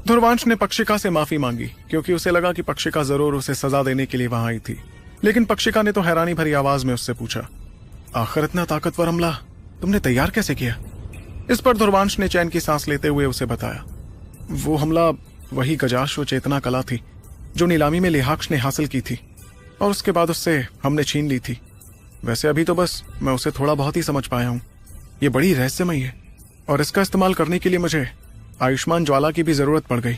ध्रुवांश ने पक्षिका से माफी मांगी क्योंकि उसे लगा कि पक्षिका जरूर उसे सजा देने के लिए वहां आई थी। लेकिन पक्षिका ने तो हैरानी भरी आवाज में उससे पूछा, आखिर इतना ताकतवर हमला तुमने तैयार कैसे किया? इस पर ध्रुवांश ने चैन की सांस लेते हुए उसे बताया, वो हमला वही गजाश्व चेतना कला थी जो नीलामी में लिहाक्ष ने हासिल की थी और उसके बाद उससे हमने छीन ली थी। वैसे अभी तो बस मैं उसे थोड़ा बहुत ही समझ पाया हूं। ये बड़ी रहस्यमयी है और इसका इस्तेमाल करने के लिए मुझे आयुष्मान ज्वाला की भी जरूरत पड़ गई।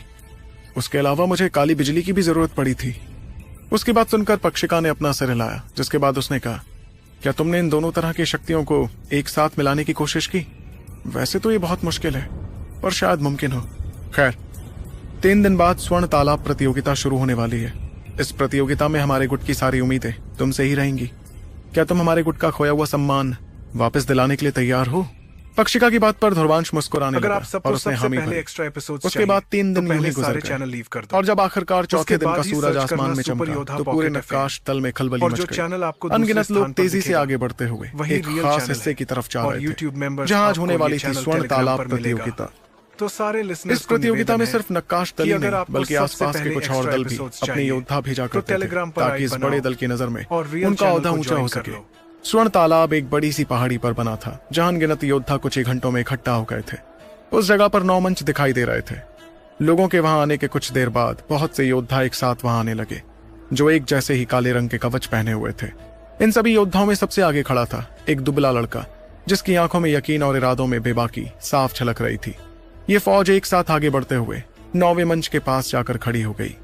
उसके अलावा मुझे काली बिजली की भी जरूरत पड़ी थी। उसकी बात सुनकर पक्षिका ने अपना सिर हिलाया, जिसके बाद उसने कहा, क्या तुमने इन दोनों तरह की शक्तियों को एक साथ मिलाने की कोशिश की? वैसे तो ये बहुत मुश्किल है और शायद मुमकिन हो। खैर, 3 दिन बाद स्वर्ण तालाब प्रतियोगिता शुरू होने वाली है। इस प्रतियोगिता में हमारे गुट की सारी उम्मीदें तुमसे ही रहेंगी। क्या तुम हमारे गुट का खोया हुआ सम्मान वापस दिलाने के लिए तैयार हो? पक्षिका की बात पर ध्रुवांश मुस्कुराने लगा और उसने हामी भरी। उसके बाद 3 दिन यूं ही गुजर गए और जब आखिरकार चौथे दिन का सूरज आसमान में चमका तो पूरे नक्काश तल में खलबली मच गई। अनगिनत लोग तेजी से आगे बढ़ते हुए एक खास हिस्से की तरफ जा रहे थे जहां आज होने वाली थी स्वर्ण तालाब प्रतियोगिता। तो सारे इस प्रतियोगिता में सिर्फ नक्काश दल ही नहीं बल्कि आसपास के कुछ और दल भी अपने योद्धा भेजा करते थे ताकि इस बड़े दल की नजर में उनका ओहदा ऊंचा हो सके। स्वर्ण तालाब एक बड़ी सी पहाड़ी पर बना था जहां अनगिनत योद्धा कुछ ही घंटों में इकट्ठा हो गए थे। उस जगह पर 9 मंच दिखाई दे रहे थे। लोगों के वहां आने के कुछ देर बाद बहुत से योद्धा एक साथ वहां आने लगे जो एक जैसे ही काले रंग के कवच पहने हुए थे। इन सभी योद्धाओं में सबसे आगे खड़ा था एक दुबला लड़का जिसकी आंखों में यकीन और इरादों में बेबाकी साफ झलक रही थी। ये फौज एक साथ आगे बढ़ते हुए 9वें मंच के पास जाकर खड़ी हो गई।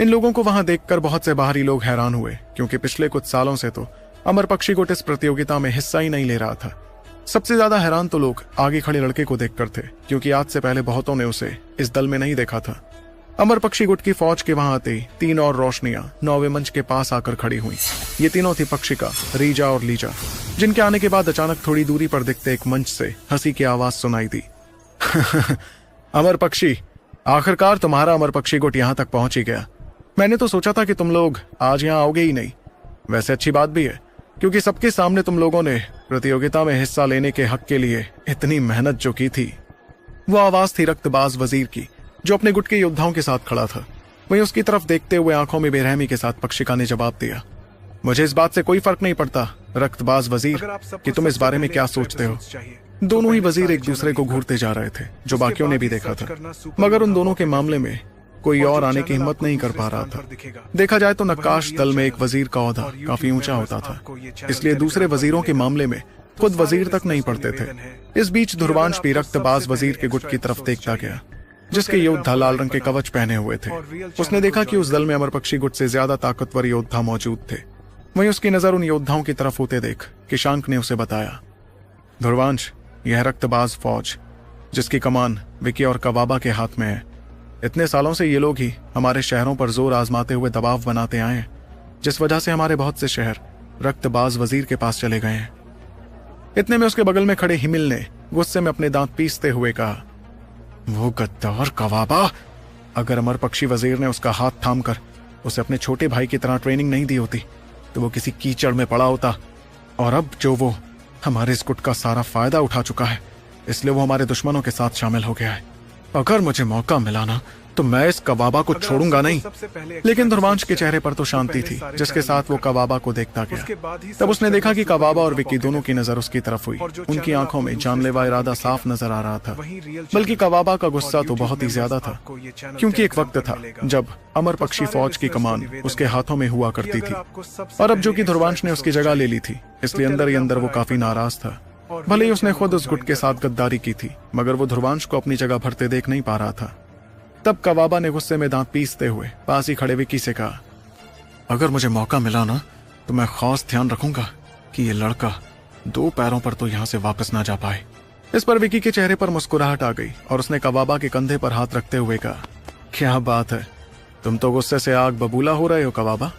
इन लोगों को वहां देखकर बहुत से बाहरी लोग हैरान हुए क्योंकि पिछले कुछ सालों से तो अमर पक्षी गुट इस प्रतियोगिता में हिस्सा ही नहीं ले रहा था। सबसे ज्यादा हैरान तो लोग आगे खड़े लड़के को देखकर थे क्योंकि आज से पहले बहुतों ने उसे इस दल में नहीं देखा था। अमर पक्षी गुट की फौज के वहां आते 3 और रोशनियां 9वें मंच के पास आकर खड़ी हुई। ये तीनों थी पक्षिका, रीजा और लीजा, जिनके आने के बाद अचानक थोड़ी दूरी पर दिखते एक मंच से हंसी की आवाज सुनाई दी। अमर पक्षी, आखिरकार तुम्हारा अमर पक्षी गुट यहाँ तक पहुंच ही गया। मैंने तो सोचा था कि तुम लोग आज यहाँ आओगे ही नहीं। वैसे अच्छी बात भी है क्योंकि सबके सामने तुम लोगों ने प्रतियोगिता में हिस्सा लेने के हक के लिए इतनी मेहनत जो की थी। वो आवाज थी रक्तबाज वजीर की जो अपने गुट के योद्धाओं के साथ खड़ा था। वहीं उसकी तरफ देखते हुए आंखों में बेरहमी के साथ पक्षिका ने जवाब दिया, मुझे इस बात से कोई फर्क नहीं पड़ता रक्तबाज वजीर कि तुम इस बारे में क्या सोचते हो। दोनों ही वजीर एक दूसरे को घूरते जा रहे थे जो बाकियों ने भी देखा था, मगर उन दोनों के मामले में कोई और आने की हिम्मत नहीं कर पा रहा था। देखा जाए तो नक्काश दल में एक वजीर का ओहदा काफी ऊंचा होता था, इसलिए दूसरे वजीरों के मामले में खुद वजीर तक नहीं पढ़ते थे। इस बीच ध्रुवांश भी रक्तबाज वजीर के गुट की तरफ देखता गया जिसके योद्धा लाल रंग के कवच पहने हुए थे। उसने देखा कि उस दल में अमर पक्षी गुट से ज्यादा ताकतवर योद्धा मौजूद थे। वहीं उसकी नजर उन योद्धाओं की तरफ होते देख किशांक ने उसे बताया, ध्रुवांश, यह रक्तबाज फौज जिसकी कमान विकी और कवाबा के हाथ में है। इतने सालों से ये लोग ही हमारे शहरों पर जोर आजमाते हुए दबाव बनाते आए हैं, जिस वजह से हमारे बहुत से शहर रक्तबाज वजीर के पास चले गए हैं। इतने में उसके बगल में खड़े हिमिल ने गुस्से में अपने दांत पीसते हुए कहा, वो गद्दार कवाबा, अगर अमर पक्षी वजीर ने उसका हाथ थामकर उसे अपने छोटे भाई की तरह ट्रेनिंग नहीं दी होती तो वो किसी कीचड़ में पड़ा होता। और अब जो वो हमारे इस गुट का सारा फायदा उठा चुका है, इसलिए वो हमारे दुश्मनों के साथ शामिल हो गया है। अगर मुझे मौका मिला ना तो मैं इस कवाबा को छोड़ूंगा नहीं। लेकिन ध्रुवांश के चेहरे पर तो शांति थी जिसके साथ वो कवाबा को देखता गया। तब उसने देखा कि कवाबा और विकी दोनों की नजर उसकी तरफ हुई। उनकी आंखों में जानलेवा इरादा साफ नजर आ रहा था, बल्कि कवाबा का गुस्सा तो बहुत ही ज्यादा था क्योंकि एक वक्त था जब अमर पक्षी फौज की कमान उसके हाथों में हुआ करती थी और अब जो कि ध्रुवांश ने उसकी जगह ले ली थी, इसलिए अंदर ही अंदर वो काफी नाराज था। भले ही उसने खुद उस गुट के साथ गद्दारी की थी, मगर वो ध्रुवांश को अपनी जगह भरते देख नहीं पा रहा था। तब कवाबा ने गुस्से में दांत पीसते हुए पास ही खड़े विकी से कहा, अगर मुझे मौका मिला ना तो मैं खास ध्यान रखूंगा कि ये लड़का 2 पैरों पर तो यहाँ से वापस ना जा पाए। इस पर विकी के चेहरे पर मुस्कुराहट आ गई और उसने कवाबा के कंधे पर हाथ रखते हुए कहा, क्या बात है, तुम तो गुस्से से आग बबूला हो रहे हो कवाबा।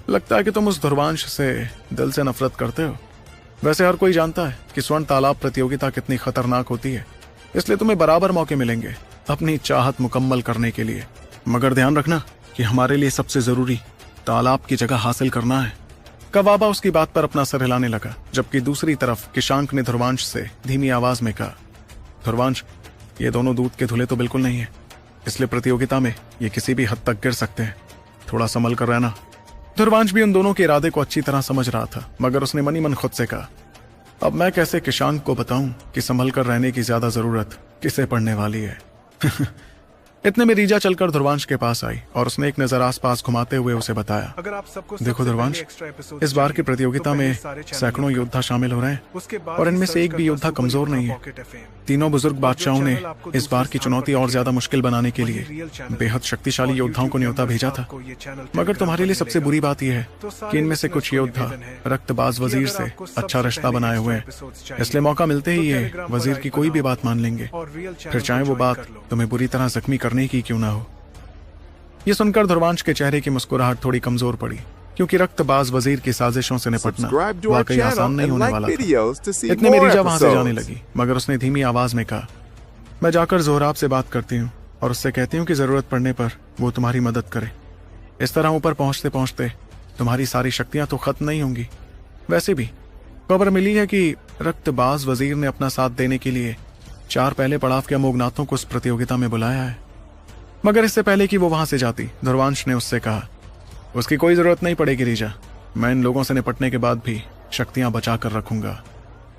लगता है कि तुम उस ध्रुवांश से दिल से नफरत करते हो। वैसे हर कोई जानता है कि स्वर्ण तालाब प्रतियोगिता कितनी खतरनाक होती है, इसलिए तुम्हें बराबर मौके मिलेंगे अपनी चाहत मुकम्मल करने के लिए, मगर ध्यान रखना कि हमारे लिए सबसे जरूरी तालाब की जगह हासिल करना है। कवाबा उसकी बात पर अपना सर हिलाने लगा, जबकि दूसरी तरफ किशांक ने ध्रुवांश से धीमी आवाज में कहा, ध्रुवांश, ये दोनों दूध के धुले तो बिल्कुल नहीं है। इसलिए प्रतियोगिता में ये किसी भी हद तक गिर सकते हैं। थोड़ा संभल कर रहना। ध्रुवांश भी उन दोनों के इरादे को अच्छी तरह समझ रहा था, मगर उसने मनी मन खुद से कहा, अब मैं कैसे किशांक को बताऊं कि संभल कर रहने की ज्यादा जरूरत किसे पड़ने वाली है। इतने में रीजा चलकर ध्रुवांश के पास आई और उसने एक नजर आसपास घुमाते हुए उसे बताया, देखो ध्रुवांश, इस बार की प्रतियोगिता में सैकड़ों योद्धा शामिल हो रहे हैं और इनमें से एक भी योद्धा कमजोर नहीं है। तीनों बुजुर्ग बादशाहों ने इस बार की चुनौती और ज्यादा मुश्किल बनाने के लिए बेहद शक्तिशाली योद्धाओं को न्योता भेजा था। मगर तुम्हारे लिए सबसे बुरी बात यह है कि इनमें से कुछ योद्धा रक्तबाज वजीर से अच्छा रिश्ता बनाए हुए हैं, इसलिए मौका मिलते ही ये वजीर की कोई भी बात मान लेंगे, फिर चाहे वो बात तुम्हें बुरी तरह जख्मी करने की क्यों ना हो। यह सुनकर ध्रुवांश के चेहरे की मुस्कुराहट थोड़ी कमजोर पड़ी, क्योंकि रक्तबाज वजीर की साजिशों से निपटना वाकई आसान नहीं होने वाला था। इतने में रीजा वहां से जाने लगी, मगर उसने धीमी आवाज में कहा, मैं जाकर जोहराब से बात करती हूँ और उससे कहती हूँ कि जरूरत पड़ने पर वो तुम्हारी मदद करे। इस तरह ऊपर पहुंचते पहुंचते तुम्हारी सारी शक्तियां तो खत्म नहीं होंगी। वैसे भी खबर मिली है कि रक्तबाज वजीर ने अपना साथ देने के लिए 4 पहले पड़ाव के अमोघनाथों को इस प्रतियोगिता में बुलाया है। मगर इससे पहले कि वो वहां से जाती, ध्रुवांश ने उससे कहा, उसकी कोई जरूरत नहीं पड़ेगी रीजा, मैं इन लोगों से निपटने के बाद भी शक्तियां बचा कर रखूंगा।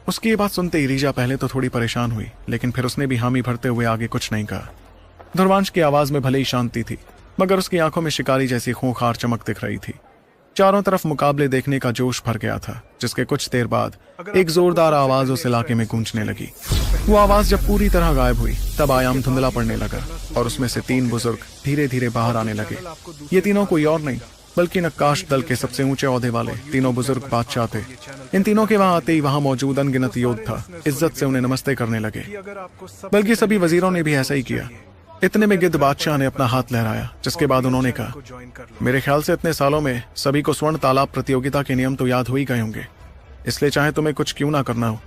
उसकी ये बात सुनते ही रीजा पहले तो थोड़ी परेशान हुई, लेकिन फिर उसने भी हामी भरते हुए आगे कुछ नहीं कहा। ध्रुवांश की आवाज में भले ही शांति थी, मगर उसकी आंखों में शिकारी जैसी खूंखार चमक दिख रही थी। चारों तरफ मुकाबले देखने का जोश भर गया था, जिसके कुछ देर बाद एक जोरदार आवाज उस इलाके में गूंजने लगी। वो आवाज जब पूरी तरह गायब हुई, तब आयाम धुंधला पड़ने लगा और उसमें से 3 बुजुर्ग धीरे धीरे बाहर आने लगे। ये तीनों कोई और नहीं बल्कि नक्काश दल के सबसे ऊंचे ओहदे वाले तीनों बुजुर्ग बादशाह थे। इन तीनों के वहां आते ही वहां मौजूद अनगिनत योद्धा इज्जत से उन्हें नमस्ते करने लगे, बल्कि सभी वजीरों ने भी ऐसा ही किया। इतने में गिद्ध बादशाह ने अपना हाथ लहराया, जिसके बाद उन्होंने कहा, मेरे ख्याल से इतने सालों में सभी को स्वर्ण तालाब प्रतियोगिता के नियम तो याद हो ही गए होंगे, इसलिए चाहे तुम्हें कुछ क्यों ना करना हो,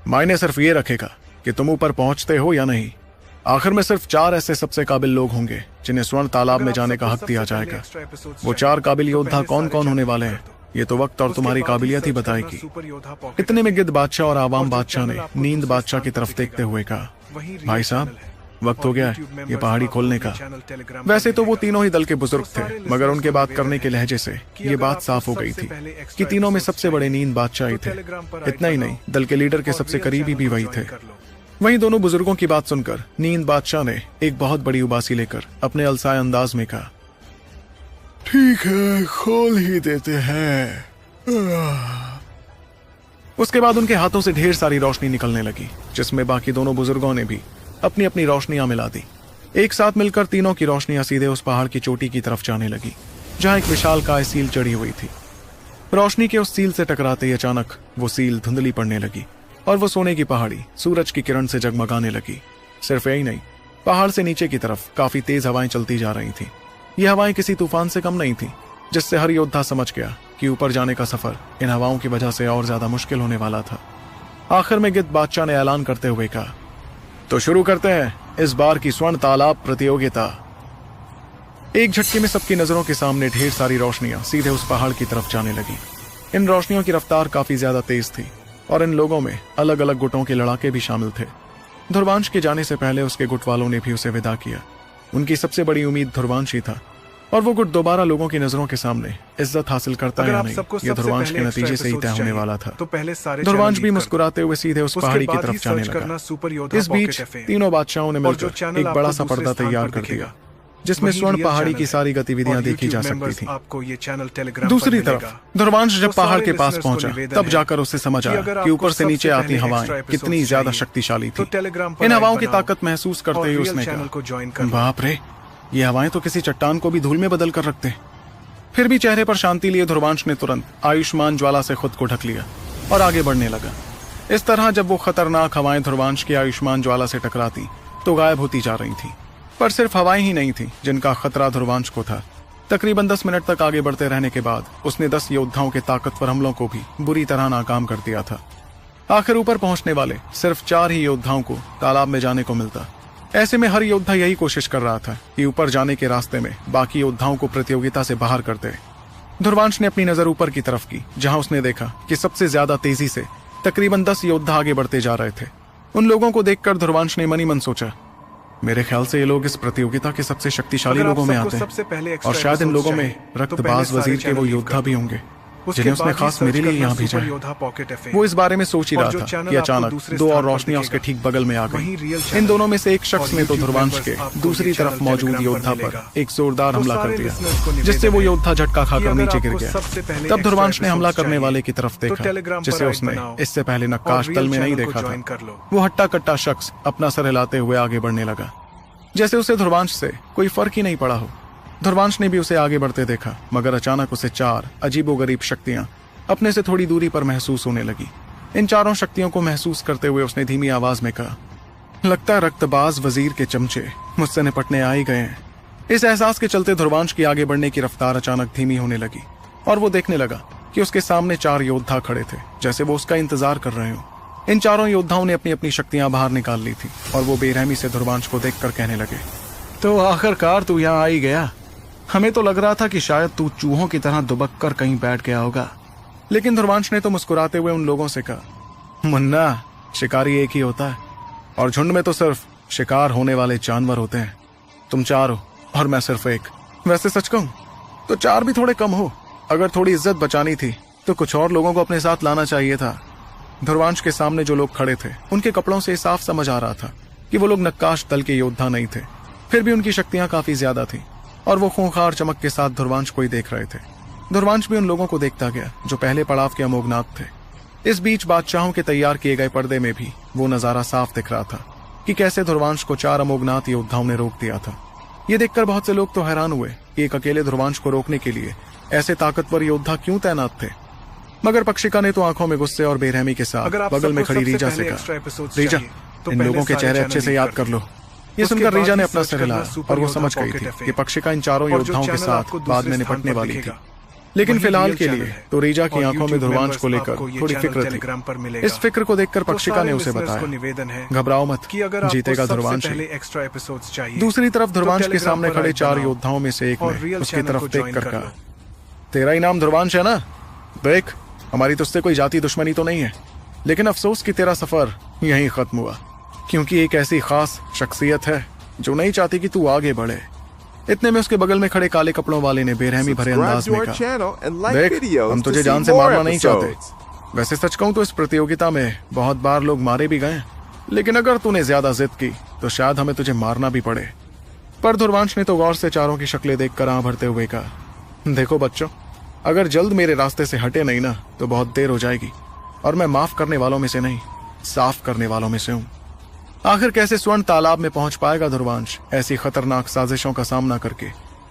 मायने सिर्फ ये रखेगा कि तुम ऊपर पहुंचते हो या नहीं। आखिर में सिर्फ 4 ऐसे सबसे काबिल लोग होंगे जिन्हें स्वर्ण तालाब में जाने का हक दिया जाएगा। वो 4 काबिल योद्धा कौन कौन होने वाले हैं, ये तो वक्त और तुम्हारी काबिलियत ही बताएगी। इतने में गिद्ध बादशाह और आवाम बादशाह ने नींद बादशाह की तरफ देखते हुए कहा, भाई साहब, वक्त हो गया है ये पहाड़ी खोलने का। वैसे तो वो तीनों ही दल के बुजुर्ग थे, मगर उनके बात करने के लहजे से ये बात साफ हो गई थी कि तीनों में सबसे बड़े नींद बादशाह ही थे। इतना ही नहीं, दल के लीडर के सबसे करीबी भी वही थे। वहीं दोनों बुजुर्गों की बात सुनकर नींद बादशाह ने एक बहुत बड़ी उबासी लेकर अपने अलसाए अंदाज में कहा, ठीक है, खोल ही देते हैं। उसके बाद उनके हाथों से ढेर सारी रोशनी निकलने लगी, जिसमें बाकी दोनों बुजुर्गों ने भी अपनी अपनी रोशनियां मिला दी। एक साथ मिलकर तीनों की रोशनियां सीधे उस पहाड़ की चोटी की तरफ जाने लगी, जहां एक विशालकाय सील चढ़ी हुई थी। रोशनी के उस सील से टकराते ही अचानक वो सील धुंधली पड़ने लगी और वो सोने की पहाड़ी सूरज की किरण से जगमगाने लगी। सिर्फ यही नहीं, पहाड़ से नीचे की तरफ काफी तेज हवाएं चलती जा रही थी। ये हवाएं किसी तूफान से कम नहीं थी, जिससे हर योद्धा समझ गया कि ऊपर जाने का सफर इन हवाओं की वजह से और ज्यादा मुश्किल होने वाला था। आखिर में गिद्ध बादशाह ने ऐलान करते हुए कहा, तो शुरू करते हैं इस बार की स्वर्ण तालाब प्रतियोगिता। एक झटके में सबकी नजरों के सामने ढेर सारी रोशनियां सीधे उस पहाड़ की तरफ जाने लगी। इन रोशनियों की रफ्तार काफी ज्यादा तेज थी और इन लोगों में अलग अलग गुटों के लड़ाके भी शामिल थे। ध्रुवांश के जाने से पहले उसके गुट वालों ने भी उसे विदा किया। उनकी सबसे बड़ी उम्मीद ध्रुवांश ही था और वो गुट दोबारा लोगों की नजरों के सामने इज्जत हासिल करता है या नहीं, यह ध्रुवांश के नतीजे से ही तय होने वाला था। ध्रुवांश भी मुस्कुराते हुए सीधे उस पहाड़ी की तरफ जाने लगा। इस बीच तीनों बादशाहों ने मिलकर एक बड़ा सा पर्दा तैयार कर दिया, जिसमें स्वर्ण पहाड़ी की सारी गतिविधियां देखी जा सकती थी। दूसरी तरफ ध्रुवांश जब पहाड़ के पास पहुंचा, तब जाकर उसे समझ आया कि ऊपर से नीचे आती हवाएं कितनी ज्यादा शक्तिशाली थी। इन हवाओं की ताकत महसूस करते ही उसने कहा, बाप रे, ये हवाएं तो किसी चट्टान को भी धूल में बदल कर रखते। फिर भी चेहरे पर शांति लिए ध्रुवांश ने तुरंत आयुष्मान ज्वाला से खुद को ढक लिया और आगे बढ़ने लगा। इस तरह जब वो खतरनाक हवाएं ध्रुवांश की आयुष्मान ज्वाला से टकराती तो गायब होती जा रही थी। पर सिर्फ हवाएं ही नहीं थी जिनका खतरा ध्रुवांश को था। तकरीबन 10 मिनट तक आगे बढ़ते रहने के बाद उसने 10 योद्धाओं के ताकतवर हमलों को भी बुरी तरह नाकाम कर दिया था। आखिर ऊपर पहुंचने वाले सिर्फ 4 ही योद्धाओं को तालाब में जाने को मिलता। ऐसे में हर योद्धा यही कोशिश कर रहा था कि ऊपर जाने के रास्ते में बाकी योद्धाओं को प्रतियोगिता से बाहर कर दे। ध्रुवांश ने अपनी नजर ऊपर की तरफ की, जहां उसने देखा कि सबसे ज्यादा तेजी से तकरीबन 10 योद्धा आगे बढ़ते जा रहे थे। उन लोगों को देखकर ध्रुवांश ने मनी मन सोचा, मेरे ख्याल से ये लोग इस प्रतियोगिता के सबसे शक्तिशाली लोगों में आते हैं और शायद इन लोगों में रक्तबाज वजीर के वो योद्धा भी होंगे जिन्हें उसने खास मेरे लिए यहाँ भेजा है। वो इस बारे में सोच ही रहा था कि अचानक दो और रोशनियां उसके ठीक बगल में आ गई। इन दोनों में से एक शख्स ने तो ध्रुवांश के दूसरी तरफ मौजूद योद्धा पर एक जोरदार हमला कर दिया, जिससे वो योद्धा झटका खाकर नीचे गिर गया। तब ध्रुवांश ने हमला करने वाले की तरफ देखा, जिसे उसने इससे पहले नक्काश दल में नहीं देखा था। वो हट्टा कट्टा शख्स अपना सर हिलाते हुए आगे बढ़ने लगा, जैसे उसे ध्रुवांश से कोई फर्क ही नहीं पड़ा हो। ध्रुवांश ने भी उसे आगे बढ़ते देखा, मगर अचानक उसे चार अजीबोगरीब शक्तियां अपने से थोड़ी दूरी पर महसूस होने लगी। इन चारों शक्तियों को महसूस करते हुए उसने धीमी आवाज में कहा, लगता है रक्तबाज वजीर के चमचे मुझसे निपटने आ ही गए हैं। इस एहसास के चलते ध्रुवांश की आगे बढ़ने की रफ्तार अचानक धीमी होने लगी और वो देखने लगा कि उसके सामने चार योद्धा खड़े थे, जैसे वो उसका इंतजार कर रहे हो। इन चारों योद्धाओं ने अपनी अपनी शक्तियां बाहर निकाल ली थी और वो बेरहमी से ध्रुवांश को देखकर कहने लगे, तो आखिरकार तू यहाँ आ ही गया। हमें तो लग रहा था कि शायद तू चूहों की तरह दुबक कर कहीं बैठ गया होगा। लेकिन ध्रुवांश ने तो मुस्कुराते हुए उन लोगों से कहा, मुन्ना, शिकारी एक ही होता है और झुंड में तो सिर्फ शिकार होने वाले जानवर होते हैं। तुम चार हो और मैं सिर्फ एक। वैसे सच कहूं तो चार भी थोड़े कम हो। अगर थोड़ी इज्जत बचानी थी तो कुछ और लोगों को अपने साथ लाना चाहिए था। ध्रुवांश के सामने जो लोग खड़े थे उनके कपड़ों से साफ समझ आ रहा था कि वो लोग नक्काश दल के योद्धा नहीं थे। फिर भी उनकी शक्तियां काफी ज्यादा थी और वो खूंखार चमक के साथ ध्रुवांश को ही देख रहे थे। ध्रुवांश भी उन लोगों को देखता गया जो पहले पड़ाव के अमोघनाथ थे। इस बीच बादशाहों के तैयार किए गए पर्दे में भी वो नजारा साफ दिख रहा था कि कैसे ध्रुवांश को चार अमोघनाथ योद्धाओं ने रोक दिया था। ये देखकर बहुत से लोग तो हैरान हुए कि एक अकेले ध्रुवांश को रोकने के लिए ऐसे ताकतवर योद्धा क्यों तैनात थे। मगर पक्षिका ने तो आंखों में गुस्से और बेरहमी के साथ बगल में खड़ी रीजा से कहा, रीजा, इन लोगों के चेहरे अच्छे से याद कर लो। ये सुनकर रीजा ने अपना सिर हिलाया और वो समझ गई थी कि पक्षिका इन चारों योद्धाओं के साथ बाद में निपटने वाली थी। लेकिन फिलहाल के लिए तो रीजा की आंखों में ध्रुवांश को लेकर थोड़ी फिक्र थी। इस फिक्र को देखकर पक्षिका ने उसे बताया, घबराओ मत, जीतेगा ध्रुवांश ही। दूसरी तरफ ध्रुवांश के सामने खड़े चार योद्धाओं में से एक ने उसकी तरफ देखकर कहा, तेरा ही नाम ध्रुवांश है ना? देख, हमारी तुझसे कोई जाति दुश्मनी तो नहीं है, लेकिन अफसोस कि तेरा सफर यहीं खत्म हुआ, क्योंकि एक ऐसी खास शख्सियत है जो नहीं चाहती कि तू आगे बढ़े। इतने में उसके बगल में खड़े काले कपड़ों वाले ने बेरहमी भरे अंदाज में कहा, देख, हम तुझे जान से मारना नहीं चाहते। वैसे सच कहूं तो इस प्रतियोगिता में बहुत बार लोग मारे भी गए, लेकिन अगर तूने ज्यादा जिद की तो शायद हमें तुझे मारना भी पड़े। पर ध्रुवांश ने तो गौर से चारों की शक्लें देखकर आंख भरते हुए कहा, देखो बच्चों, अगर जल्द मेरे रास्ते से हटे नहीं ना तो बहुत देर हो जाएगी और मैं माफ करने वालों में से नहीं, साफ करने वालों में से हूं। आखिर कैसे स्वर्ण तालाब में पहुंच पाएगा ध्रुवांश ऐसी खतरनाक साजिशों का सामना करके?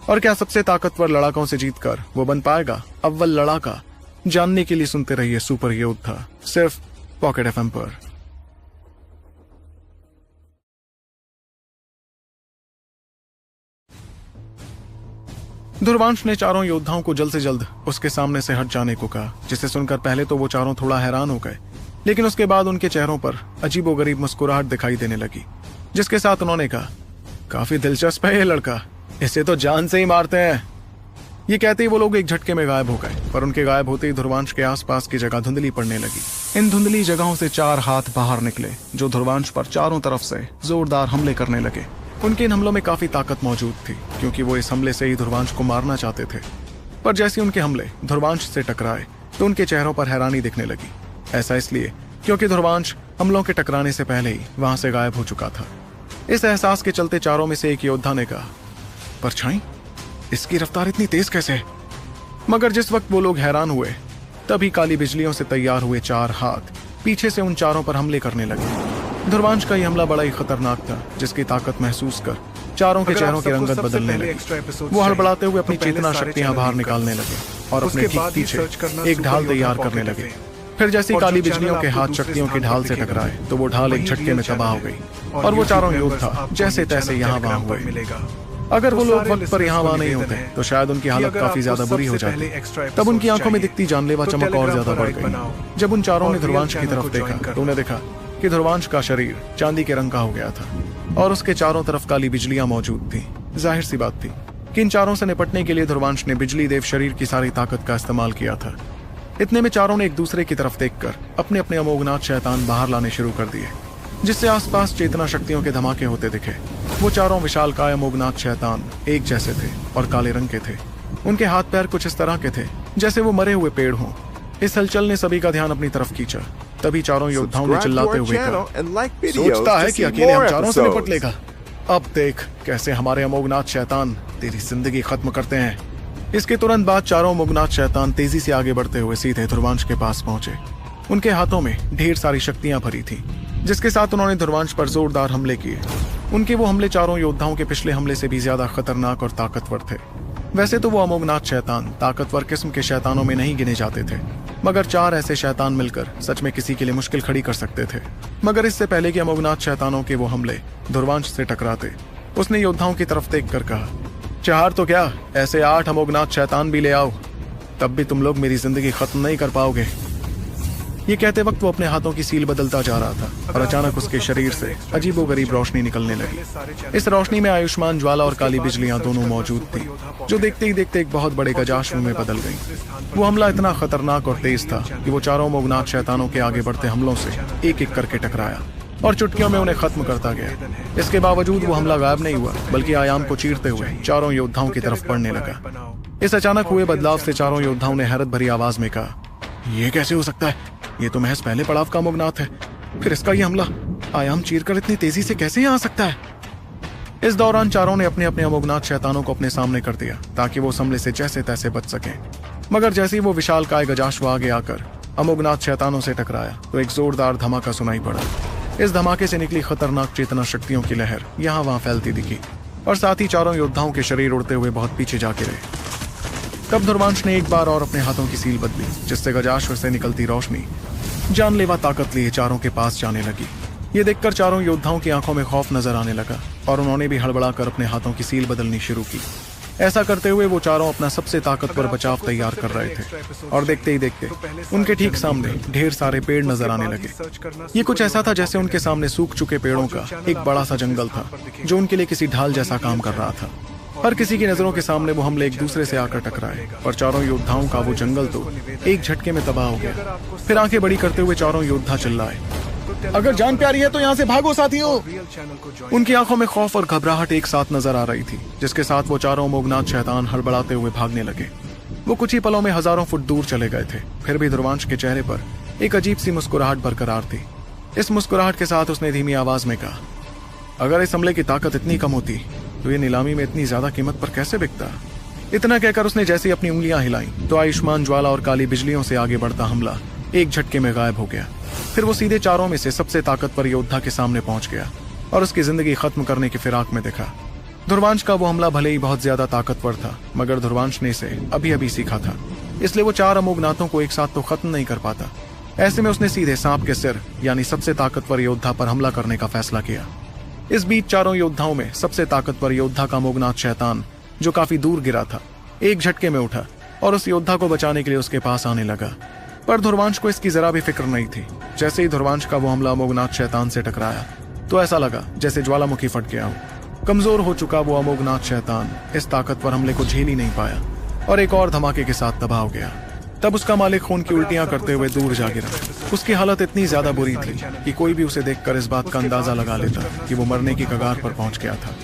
और क्या सबसे ताकतवर लड़ाकों से जीतकर वो बन पाएगा अव्वल लड़ाका? जानने के लिए सुनते रहिए सुपर योद्धा, सिर्फ पॉकेट एफएम पर। ध्रुवांश ने चारों योद्धाओं को जल्द से जल्द उसके सामने से हट जाने को कहा, जिसे सुनकर पहले तो वो चारों थोड़ा हैरान हो गए, लेकिन उसके बाद उनके चेहरों पर अजीबोगरीब मुस्कुराहट दिखाई देने लगी, जिसके साथ उन्होंने कहा, काफी दिलचस्प है ये लड़का, इसे तो जान से ही मारते हैं। ये कहते ही वो लोग एक झटके में गायब हो गए, पर उनके गायब होते ही ध्रुवांश के आसपास की जगह धुंधली पड़ने लगी। इन धुंधली जगहों से चार हाथ बाहर निकले जो ध्रुवांश पर चारों तरफ से जोरदार हमले करने लगे। उनके इन हमलों में काफी ताकत मौजूद थी, क्योंकि वो इस हमले से ही ध्रुवांश को मारना चाहते थे। पर जैसे उनके हमले ध्रुवांश से टकराए तो उनके चेहरों पर हैरानी दिखने लगी। ऐसा इसलिए क्योंकि ध्रुवांश हमलों के टकराने से पहले ही वहां से गायब हो चुका था। इस एहसास के चलते चारों में से एक योद्धा ने कहा, परछाई, इसकी रफ्तार इतनी तेज कैसे है? मगर जिस वक्त वो लोग हैरान हुए तभी काली बिजलियों से तैयार हुए चार हाथ पीछे से उन चारों पर हमले करने लगे। ध्रुवांश का यह हमला बड़ा ही खतरनाक था, जिसकी ताकत महसूस कर चारों के चेहरों की रंगत बदलने लगी। वो हड़बड़ाते हुए अपनी चेतना शक्तियां बाहर निकालने लगे और अपने ठीक पीछे एक ढाल तैयार करने लगे। फिर जैसी काली बिजलियों के हाथ शक्तियों की ढाल से टकराए तो वो ढाल एक झटके में तबाह हो गई और वो चारों योद्धा जैसे तैसे यहाँ वहां हुए। अगर वो लोग वक्त पर यहाँ वहां नहीं होते तो शायद उनकी हालत काफी ज्यादा बुरी हो जाती। तब उनकी आंखों में दिखती जानलेवा चमक और ज्यादा बढ़ गई। जब उन चारों ने ध्रुवांश की तरफ देखा तो उन्हें देखा कि ध्रुवांश का शरीर चांदी के रंग का हो गया था और उसके चारों तरफ काली बिजलियां मौजूद थी। जाहिर सी बात थी कि इन चारों से निपटने के लिए ध्रुवांश ने बिजली देव शरीर की सारी ताकत का इस्तेमाल किया था। इतने में चारों ने एक दूसरे की तरफ देखकर अपने अपने अमोघनाथ शैतान बाहर लाने शुरू कर दिए, जिससे आसपास चेतना शक्तियों के धमाके होते दिखे। वो चारों विशालकाय अमोघनाथ शैतान एक जैसे थे और काले रंग के थे। उनके हाथ पैर कुछ इस तरह के थे जैसे वो मरे हुए पेड़ हों। इस हलचल ने सभी का ध्यान अपनी तरफ खींचा। तभी चारों योद्धाओं ने चिल्लाते हुए कहा, सोचता है कि अकेले हम चारों से निपट लेगा? अब देख कैसे हमारे अमोघनाथ शैतान तेरी जिंदगी खत्म करते हैं। इसके तुरंत बाद चारों अमोघनाथ शैतान तेजी से आगे बढ़ते हुए सीधे ध्रुवांश के पास पहुंचे। उनके हाथों में ढेर सारी शक्तियां भरी थी, जिसके साथ उन्होंने ध्रुवांश पर जोरदार हमले किए। उनके वो हमले चारों योद्धाओं के पिछले हमले से भी ज्यादा खतरनाक और ताकतवर थे। वैसे तो वो अमोघनाथ शैतान ताकतवर किस्म के शैतानों में नहीं गिने जाते थे, मगर चार ऐसे शैतान मिलकर सच में किसी के लिए मुश्किल खड़ी कर सकते थे। मगर इससे पहले कि अमोघनाथ शैतानों के वो हमले ध्रुवांश से टकराते, उसने योद्धाओं की तरफ देखकर कहा, चार तो क्या, ऐसे 8 अमोघनाथ शैतान भी ले आओ, तब भी तुम लोग मेरी जिंदगी खत्म नहीं कर पाओगे। ये कहते वक्त वो अपने हाथों की सील बदलता जा रहा था और अचानक उसके शरीर से अजीबोगरीब रोशनी निकलने लगी। इस रोशनी में आयुष्मान ज्वाला और काली बिजलियां दोनों मौजूद थी, जो देखते ही देखते एक बहुत बड़े गजाश्व में बदल गई। वो हमला इतना खतरनाक और तेज था कि वो चारों अमोघनाथ शैतानों के आगे बढ़ते हमलों से एक एक करके टकराया और चुटकियों में उन्हें खत्म करता गया। इसके बावजूद वो हमला गायब नहीं हुआ, बल्कि आयाम को चीरते हुए चारों योद्धाओं की तरफ बढ़ने लगा। इस अचानक हुए बदलाव से चारों योद्धाओं ने हैरत भरी आवाज में कहा, ये कैसे हो सकता है? ये तो महज पहले पड़ाव का अमोघनाथ है, फिर इसका ये हमला आयाम चीरकर इतनी तेजी से कैसे यहाँ आ सकता है? इस दौरान चारों ने अपने अपने अमोघनाथ शैतानों को अपने सामने कर दिया ताकि वो उस हमले से जैसे तैसे बच सके। मगर जैसे ही वो विशालकाय गजाश्व आगे आकर अमोघनाथ शैतानों से टकराया तो एक जोरदार धमाका सुनाई पड़ा। इस धमाके से निकली खतरनाक चेतना शक्तियों की लहर यहाँ वहां फैलती दिखी और साथ ही चारों योद्धाओं के शरीर उड़ते हुए बहुत पीछे जाके रहे। तब ध्रुवांश ने एक बार और अपने हाथों की सील बदली, जिससे गजाश्व से निकलती रोशनी जानलेवा ताकत लिए चारों के पास जाने लगी। ये देखकर चारों योद्धाओं की आंखों में खौफ नजर आने लगा और उन्होंने भी हड़बड़ाकर अपने हाथों की सील बदलनी शुरू की। ऐसा करते हुए वो चारों अपना सबसे ताकतवर बचाव तैयार कर रहे थे और देखते ही देखते उनके ठीक सामने ढेर सारे पेड़ नजर आने लगे। ये कुछ ऐसा था जैसे उनके सामने सूख चुके पेड़ों का एक बड़ा सा जंगल था, जो उनके लिए किसी ढाल जैसा काम कर रहा था। हर किसी की नजरों के सामने वो हमले एक दूसरे से आकर टकराए और चारों योद्धाओं का वो जंगल तो एक झटके में तबाह हो गया। फिर आंखें बड़ी करते हुए चारों योद्धा चिल्लाए, अगर जान प्यारी है तो यहाँ से भागो साथियों। उनकी आंखों में खौफ और घबराहट एक साथ नजर आ रही थी, जिसके साथ वो चारों अमोघनाथ शैतान हड़बड़ाते हुए भागने लगे। वो कुछ ही पलों में हजारों फुट दूर चले गए थे। फिर भी ध्रुवांश के चेहरे पर एक अजीब सी मुस्कुराहट बरकरार थी। इस मुस्कुराहट के साथ उसने धीमी आवाज में कहा, अगर इस हमले की ताकत इतनी कम होती तो ये नीलामी में इतनी ज्यादा कीमत पर कैसे बिकता? इतना कहकर उसने जैसे ही अपनी उंगलियां हिलाई तो आयुष्मान ज्वाला और काली बिजलियों से आगे बढ़ता हमला एक झटके में गायब हो गया। फिर वो सीधे चारों में से सबसे ताकतवर योद्धा के सामने पहुंच गया और उसकी जिंदगी खत्म करने की फिराक में दिखा। ध्रुवांश का वो हमला भले ही बहुत ज्यादा ताकतवर था, मगर ध्रुवांश ने इसे अभी अभी सीखा था, इसलिए वो 4 अमोघनाथों को एक साथ तो खत्म नहीं कर पाता। ऐसे में उसने सीधे सांप के सिर यानी सबसे ताकतवर योद्धा पर हमला करने का फैसला किया। इस बीच चारों योद्धाओं में सबसे ताकतवर योद्धा का अमोघनाथ शैतान, जो काफी दूर गिरा था, एक झटके में उठा और उस योद्धा को बचाने के लिए उसके पास आने लगा। पर ध्रुवांश को इसकी जरा भी फिक्र नहीं थी। जैसे ही ध्रुवांश का वो हमला अमोघनाथ शैतान से टकराया तो ऐसा लगा जैसे ज्वालामुखी फट गया हो। कमजोर हो चुका वो अमोघनाथ शैतान इस ताकतवर हमले को झेल ही नहीं पाया और एक और धमाके के साथ तबाह हो गया। तब उसका मालिक खून की उल्टियां करते हुए दूर जा गिरा। उसकी हालत इतनी ज्यादा बुरी थी कि कोई भी उसे देखकर इस बात का अंदाजा लगा लेता कि वो मरने की कगार पर पहुंच गया था।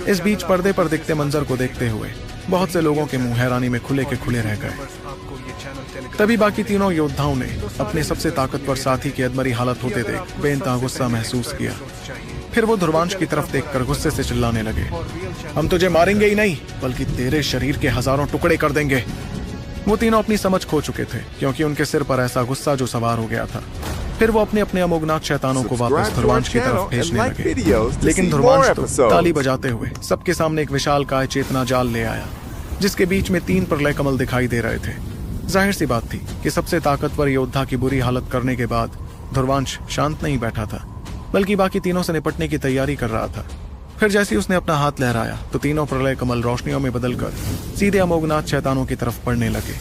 इस बीच पर्दे पर दिखते मंजर को देखते हुए बहुत से लोगों के मुंह हैरानी में खुले के खुले रह गए। तभी बाकी तीनों योद्धाओं ने अपने सबसे ताकतवर साथी की अधमरी हालत होते देख बेइंतहा गुस्सा महसूस किया। फिर वो ध्रुवांश की तरफ देखकर गुस्से से चिल्लाने लगे, हम तुझे मारेंगे ही नहीं बल्कि तेरे शरीर के हजारों टुकड़े कर देंगे। वो तीनों अपनी समझ खो चुके थे क्योंकि उनके सिर पर ऐसा गुस्सा जो सवार हो गया था। फिर वो अपने अपने अमोघनाथ शैतानों को वापस ध्रुवांश की तरफ भेजने लगे, लेकिन ध्रुवांश तो ताली बजाते हुए सबके सामने एक विशालकाय चेतना जाल ले आया, जिसके बीच में 3 प्रलय कमल दिखाई दे रहे थे। जाहिर सी बात थी कि सबसे ताकतवर योद्धा की बुरी हालत करने के बाद ध्रुवांश शांत नहीं बैठा था, बल्कि बाकी तीनों से निपटने की तैयारी कर रहा था। फिर जैसे ही उसने अपना हाथ लहराया तो तीनों प्रलय कमल रोशनियों में बदलकर सीधे अमोघनाथ शैतानों की तरफ पड़ने लगे।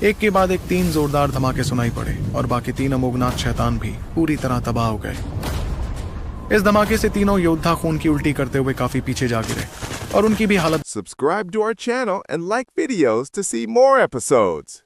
एक के बाद एक 3 जोरदार धमाके सुनाई पड़े और बाकी 3 अमोघनाथ शैतान भी पूरी तरह तबाह हो गए। इस धमाके से तीनों योद्धा खून की उल्टी करते हुए काफी पीछे जा गिरे और उनकी भी हालत। Subscribe to our channel and like videos to see more episodes.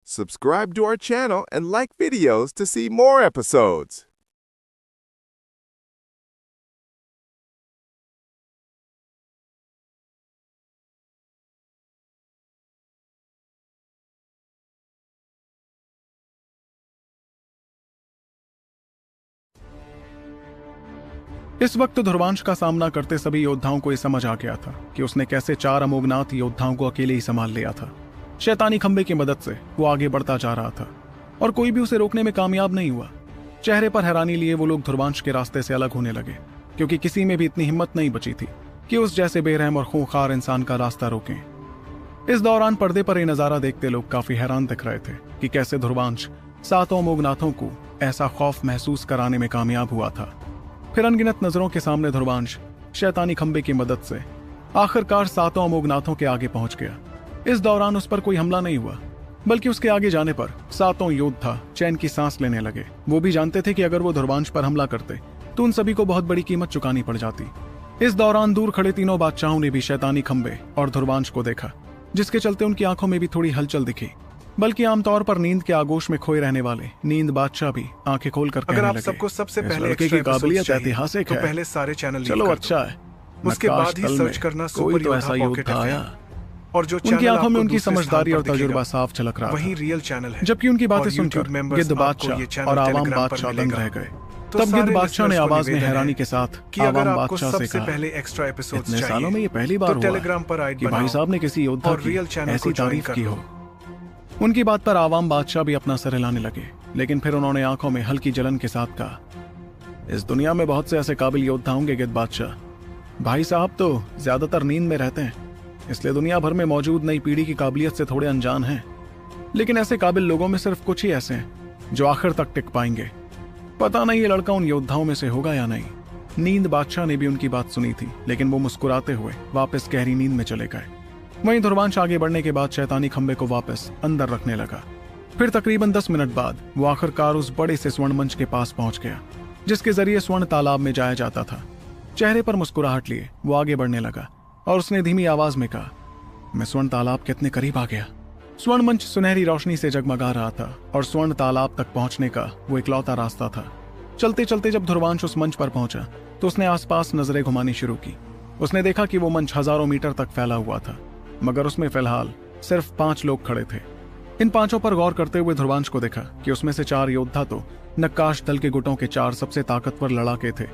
Subscribe to our channel and like videos to see more episodes. इस वक्त ध्रुवांश का सामना करते सभी योद्धाओं को यह समझ आ गया था कि उसने कैसे 4 अमोघनाथ योद्धाओं को अकेले ही संभाल लिया था। शैतानी खंबे की मदद से वो आगे बढ़ता जा रहा था और कोई भी उसे रोकने में कामयाब नहीं हुआ। चेहरे पर हैरानी लिए वो लोग ध्रुवांश के रास्ते से अलग होने लगे, क्योंकि किसी में भी इतनी हिम्मत नहीं बची थी कि उस जैसे बेरहम और खूंखार इंसान का रास्ता रोकें। इस दौरान पर्दे पर यह नजारा देखते लोग काफी हैरान दिख रहे थे कि कैसे ध्रुवांश 7 अमोघनाथों को ऐसा खौफ महसूस कराने में कामयाब हुआ था। फिर अनगिनत नजरों के सामने ध्रुवांश शैतानी खंबे की मदद से आखिरकार 7 अमोघनाथों के आगे पहुंच गया। इस दौरान उस पर कोई हमला नहीं हुआ, बल्कि उसके आगे जाने पर 7 योद्धा चैन की सांस लेने लगे। वो भी जानते थे कि अगर वो ध्रुवांश पर हमला करते तो उन सभी को बहुत बड़ी कीमत चुकानी पड़ जाती। इस दौरान दूर खड़े तीनों बादशाहों ने भी शैतानी खंबे और ध्रुवांश को देखा, जिसके चलते उनकी आंखों में भी थोड़ी हलचल दिखी। बल्कि आमतौर पर नींद के आगोश में खोए रहने वाले नींद बादशाह भी आंखें खोलकर कहने लगे, अगर आप सबको सबसे पहले की काबिलियत ऐतिहासिक तो है, पहले सारे चैनल चलो अच्छा है। उसके बाद ही सर्च करना सुपर तो ऐसा योद्धा आया और जो उनकी आंखों में उनकी समझदारी और तजुर्बा साफ झलक रहा वही रियल चैनल है। जबकि उनकी बातें सुनकर गिद्ध बादशाह और आवाम बादशाह दंग रह गए। तब गिद्ध बादशाह ने आवाज में हैरानी के साथ आवाम बादशाह से कहा, पहले एक्स्ट्रा एपिसोड्स इतने सालों में ये पहली बार हुआ टेलीग्राम पर कि भाई साहब ने किसी योद्धा की ऐसी तारीफ की हो। उनकी बात पर आवाम बादशाह भी अपना सर हिलाने लगे, लेकिन फिर उन्होंने आंखों में हल्की जलन के साथ कहा, इस दुनिया में बहुत से ऐसे काबिल योद्धा होंगे गिद्ध बादशाह। भाई साहब तो ज्यादातर नींद में रहते हैं, इसलिए दुनिया भर में मौजूद नई पीढ़ी की काबिलियत से थोड़े अनजान हैं। लेकिन ऐसे काबिल लोगों में सिर्फ कुछ ही ऐसे हैं जो आखिर तक टिक पाएंगे। पता नहीं ये लड़का उन योद्धाओं में से होगा या नहीं। नींद बादशाह ने भी उनकी बात सुनी थी, लेकिन वो मुस्कुराते हुए वापस गहरी नींद में चले गए। वहीं ध्रुवांश आगे बढ़ने के बाद शैतानी खंबे को वापस अंदर रखने लगा। फिर तकरीबन 10 मिनट बाद वो आखिरकार उस बड़े से स्वर्ण मंच के पास पहुंच गया, जिसके जरिए स्वर्ण तालाब में जाया जाता था। चेहरे पर मुस्कुराहट लिए वो आगे बढ़ने लगा और उसने धीमी आवाज में कहा, मैं स्वर्ण तालाब के इतने करीब आ गया। स्वर्ण मंच सुनहरी रोशनी से जगमगा रहा था और स्वर्ण तालाब तक पहुंचने का वो इकलौता रास्ता था। चलते चलते जब ध्रुवांश उस मंच पर पहुंचा तो उसने आसपास नजरें घुमानी शुरू की। उसने देखा कि वो मंच हजारों मीटर तक फैला हुआ था, मगर उसमें फिलहाल सिर्फ 5 लोग खड़े थे। इन 5 पर गौर करते हुए ध्रुवांश को देखा कि उसमें से 4 योद्धा तो नक्काश दल के गुटों के 4 सबसे ताकतवर लड़ाके थे,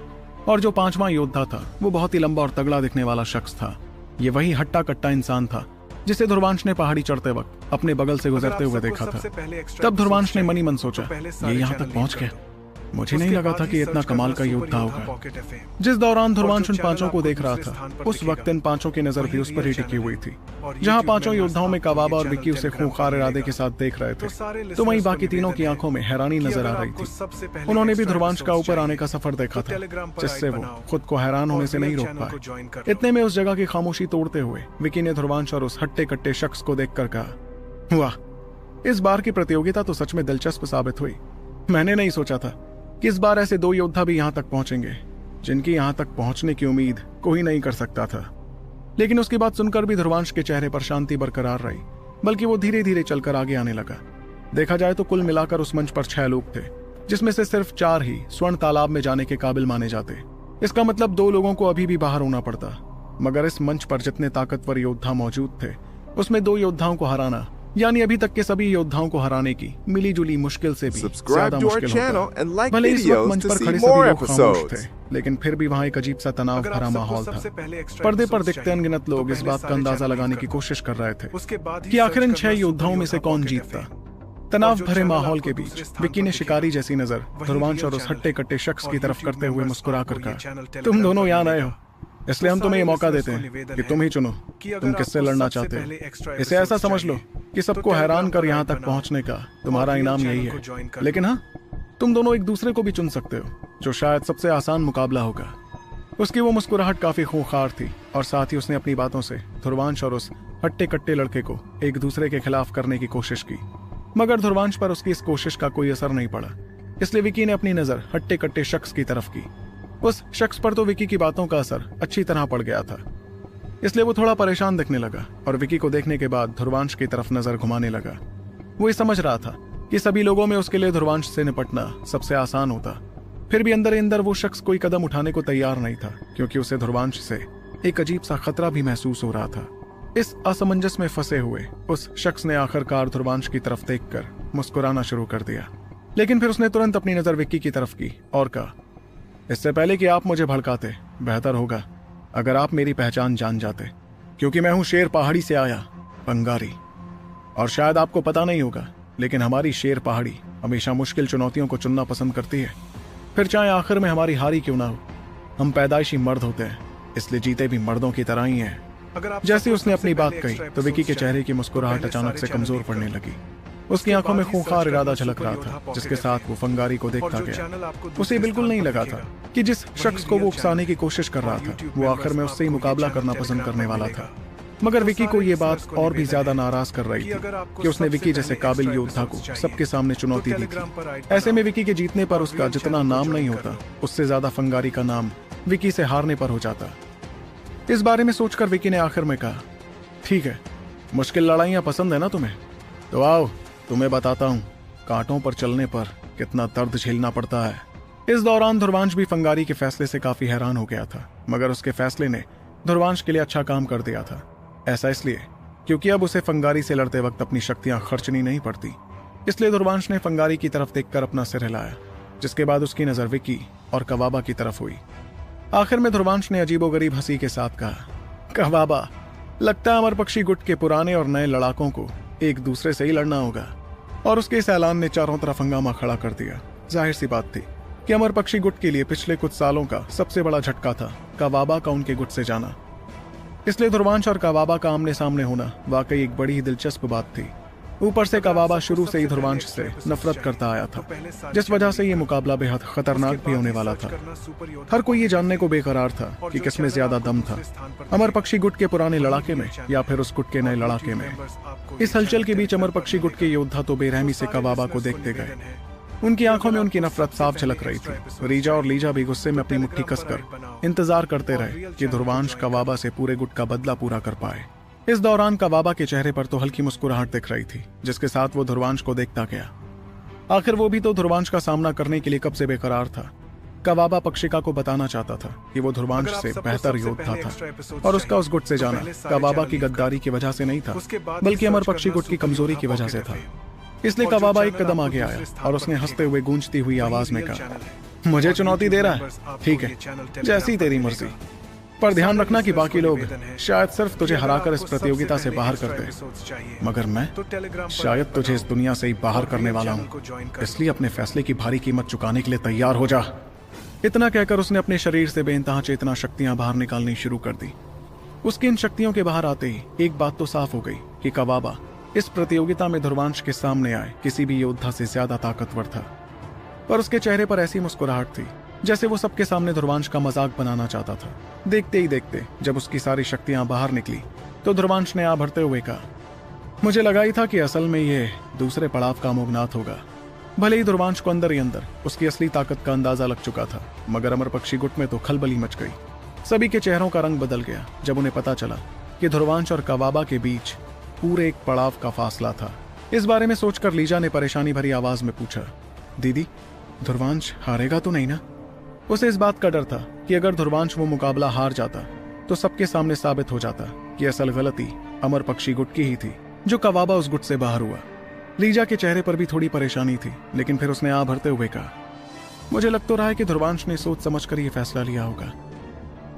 और जो 5वां योद्धा था वो बहुत ही लंबा और तगड़ा दिखने वाला शख्स था। ये वही हट्टा कट्टा इंसान था जिसे ध्रुवांश ने पहाड़ी चढ़ते वक्त अपने बगल से गुजरते हुए देखा था। तब ध्रुवांश ने मनी मन सोचा, ये यहाँ तक पहुंच गया। मुझे नहीं लगा था कि इतना कमाल का योद्धा होगा। जिस दौरान ध्रुवांश उन 5 को देख रहा था, उस वक्त इन 5 की नजर भी उस पर ही टिकी हुई थी। जहाँ 5 योद्धाओं में कबाबा और विक्की उसे खूंखार इरादे के साथ देख रहे थे, तो वहीं बाकी तीनों की आंखों में हैरानी नजर आ रही थी। उन्होंने भी ध्रुवांश का ऊपर आने का सफर देखा था, जिससे वो खुद को हैरान होने से नहीं रोक पाए। इतने में उस जगह की खामोशी तोड़ते हुए विक्की ने ध्रुवांश और उस हट्टे कट्टे शख्स को देखकर कहा, वाह, इस बार की प्रतियोगिता तो सच में दिलचस्प साबित हुई। मैंने नहीं सोचा था कि इस बार ऐसे 2 योद्धा भी यहाँ तक पहुंचेंगे, जिनकी यहाँ तक पहुंचने की उम्मीद कोई नहीं कर सकता था। लेकिन उसकी बात सुनकर भी ध्रुवांश के चेहरे पर शांति बरकरार रही, बल्कि वो धीरे धीरे चलकर आगे आने लगा। देखा जाए तो कुल मिलाकर उस मंच पर 6 लोग थे, जिसमें से सिर्फ 4 ही स्वर्ण तालाब में जाने के काबिल माने जाते। इसका मतलब 2 लोगों को अभी भी बाहर होना पड़ता। मगर इस मंच पर जितने ताकतवर योद्धा मौजूद थे, उसमें 2 योद्धाओं को हराना, यानी अभी तक के सभी योद्धाओं को हराने की मिली जुली मुश्किल से भी ज्यादा मुश्किल होता। भले इस वक्त मंच पर खड़े सभी लोग खामोश थे, लेकिन फिर भी वहाँ एक अजीब सा तनाव भरा माहौल था। पर्दे पर दिखते अनगिनत लोग इस बात का अंदाजा लगाने की कोशिश कर रहे थे कि आखिर इन 6 योद्धाओं में से कौन जीतता। तनाव भरे माहौल के बीच विक्की ने शिकारी जैसी नजर ध्रुवांश और उस हट्टे कट्टे शख्स की तरफ करते हुए मुस्कुरा कर कहा, तुम दोनों यहाँ आए हो, इसलिए हम तुम्हें ये मौका देते हैं कि तुम ही चुनो तुम किससे लड़ना चाहते हो। इसे ऐसा समझ लो कि सबको हैरान कर यहाँ तक पहुँचने का तुम्हारा इनाम यही है। लेकिन हाँ, तुम दोनों एक दूसरे को भी चुन सकते हो, जो शायद सबसे आसान मुकाबला होगा। उसकी वो मुस्कुराहट काफी खूंखार थी, और साथ ही उसने अपनी बातों से ध्रुवांश और उस हट्टे कट्टे लड़के को एक दूसरे के खिलाफ करने की कोशिश की। मगर ध्रुवांश पर उसकी इस कोशिश का कोई असर नहीं पड़ा, इसलिए विक्की ने अपनी नजर हट्टे कट्टे शख्स की तरफ की। उस शख्स पर तो विक्की की बातों का असर अच्छी तरह पड़ गया था, इसलिए वो थोड़ा परेशान दिखने लगा और विक्की को देखने के बाद ध्रुवांश की तरफ नजर घुमाने लगा। वो ये समझ रहा था कि सभी लोगों में उसके लिए ध्रुवांश से निपटना सबसे आसान होता। फिर भी अंदर ही अंदर वो शख्स कोई कदम उठाने को तैयार नहीं था, क्योंकि उसे ध्रुवांश से एक अजीब सा खतरा भी महसूस हो रहा था। इस असमंजस में फंसे हुए उस शख्स ने आखिरकार ध्रुवांश की तरफ देखकर मुस्कुराना शुरू कर दिया, लेकिन फिर उसने तुरंत अपनी नजर विक्की की तरफ की और कहा, इससे पहले कि आप मुझे भड़काते, बेहतर होगा अगर आप मेरी पहचान जान जाते, क्योंकि मैं हूं शेर पहाड़ी से आया पंगारी। और शायद आपको पता नहीं होगा, लेकिन हमारी शेर पहाड़ी हमेशा मुश्किल चुनौतियों को चुनना पसंद करती है, फिर चाहे आखिर में हमारी हारी क्यों ना हो। हम पैदाइशी मर्द होते हैं, इसलिए जीते भी मर्दों की तरह ही हैं। जैसे उसने अपनी बात कही तो विकी के चेहरे की मुस्कुराहट अचानक से कमजोर पड़ने लगी। उसकी आंखों में खूंखार इरादा झलक रहा था, जिसके साथ वो फंगारी को देखता गया। उसे बिल्कुल नहीं लगा था कि जिस शख्स को वो उकसाने की कोशिश कर रहा था वो आखिर में उससे ही मुकाबला करना पसंद करने वाला था। मगर विकी को ये बात और भी ज्यादा नाराज कर रही थी कि उसने विकी जैसे काबिल योद्धा को सबके सामने चुनौती दी थी। ऐसे में विकी के जीतने पर उसका जितना नाम नहीं होता, उससे ज्यादा फंगारी का नाम विकी से हारने पर हो जाता। इस बारे में सोचकर विकी ने आखिर में कहा, ठीक है, मुश्किल लड़ाइयां पसंद है ना तुम्हें, तो आओ तुम्हें बताता हूं कांटों पर चलने पर कितना दर्द झेलना पड़ता है। इस दौरान ध्रुवांश भी फंगारी के फैसले से काफी हैरान हो गया था, मगर उसके फैसले ने ध्रुवांश के लिए अच्छा काम कर दिया था। ऐसा इसलिए क्योंकि अब उसे फंगारी से लड़ते वक्त अपनी शक्तियां खर्चनी नहीं पड़ती। इसलिए ध्रुवांश ने फंगारी की तरफ देखकर अपना सिर हिलाया, जिसके बाद उसकी नजर विकी और कवाबा की तरफ हुई। आखिर में ध्रुवांश ने अजीबोगरीब हंसी के साथ कहा, कवाबा, लगता है अमर पक्षी गुट के पुराने और नए लड़ाकों को एक दूसरे से ही लड़ना होगा। और उसके इस ऐलान ने चारों तरफ हंगामा खड़ा कर दिया। जाहिर सी बात थी कि अमर पक्षी गुट के लिए पिछले कुछ सालों का सबसे बड़ा झटका था कवाबा का उनके गुट से जाना। इसलिए ध्रुवांश और कवाबा का आमने सामने होना वाकई एक बड़ी ही दिलचस्प बात थी। ऊपर से कवाबा शुरू से ही ध्रुवांश से नफरत करता आया था, जिस वजह से ये मुकाबला बेहद खतरनाक भी होने वाला था। हर कोई ये जानने को बेकरार था कि किसमें ज्यादा दम था, अमर पक्षी गुट के पुराने लड़ाके में या फिर उस गुट के नए लड़ाके में। इस हलचल के बीच अमर पक्षी गुट के योद्धा तो बेरहमी से कवाबा को देखते गए। उनकी आंखों में उनकी नफरत साफ झलक रही थी। रीजा और लीजा भी गुस्से में अपनी मुट्ठी कसकर इंतजार करते रहे कि ध्रुवांश कवाबा से पूरे गुट का बदला पूरा कर पाए। इस दौरान कवाबा के चेहरे पर तो हल्की मुस्कुराहट दिख रही थी, जिसके साथ वो ध्रुवांश को देखता गया। आखिर वो भी तो ध्रुवांश का सामना करने के लिए कब से बेकरार था। कवाबा पक्षिका को बताना चाहता था कि वो ध्रुवांश से बेहतर योद्धा था और उसका उस गुट से जाना कवाबा की गद्दारी की वजह से नहीं था, बल्कि अमर पक्षी गुट की कमजोरी की वजह से था। इसलिए कवाबा एक कदम आगे आया और उसने हंसते हुए गूंजती हुई आवाज में कहा, मुझे चुनौती दे रहा है? ठीक है, जैसी तेरी मर्जी, पर ध्यान रखना कि बाकी लोग शायद सिर्फ तुझे हराकर इस प्रतियोगिता से बाहर कर दे, मगर मैं शायद तुझे इस दुनिया से ही बाहर करने वाला हूँ। इसलिए अपने फैसले की भारी कीमत चुकाने के लिए तैयार हो जा। इतना कहकर उसने अपने शरीर से बेइंतहा चेतना शक्तियां बाहर निकालनी शुरू कर दी। उसकी इन शक्तियों के बाहर आते ही एक बात तो साफ हो गई कि कवाबा इस प्रतियोगिता में ध्रुवांश के सामने आए किसी भी योद्धा से ज्यादा ताकतवर था। पर उसके चेहरे पर ऐसी मुस्कुराहट थी जैसे वो सबके सामने ध्रुवांश का मजाक बनाना चाहता था। देखते ही देखते जब उसकी सारी शक्तियां बाहर निकली तो ध्रुवांश ने आ भरते हुए कहा, मुझे लगा ही था कि असल में ये दूसरे पड़ाव का अमोघनाथ होगा। भले ही ध्रुवांश को अंदर ही अंदर उसकी असली ताकत का अंदाजा लग चुका था, मगर अमर पक्षी गुट में तो खलबली मच गई। सभी के चेहरों का रंग बदल गया जब उन्हें पता चला कि ध्रुवांश और कवाबा के बीच पूरे एक पड़ाव का फासला था। इस बारे में सोचकर लीजा ने परेशानी भरी आवाज में पूछा, दीदी, ध्रुवांश हारेगा तो नहीं ना? उसे इस बात का डर था कि अगर ध्रुवांश वो मुकाबला हार जाता तो सबके सामने साबित हो जाता कि असल गलती अमर पक्षी गुट की ही थी, जो कवाबा उस गुट से बाहर हुआ। लीजा के चेहरे पर भी थोड़ी परेशानी थी, लेकिन फिर उसने आ भरते हुए कहा, मुझे लग तो रहा है कि ध्रुवांश ने सोच समझकर यह फैसला लिया होगा।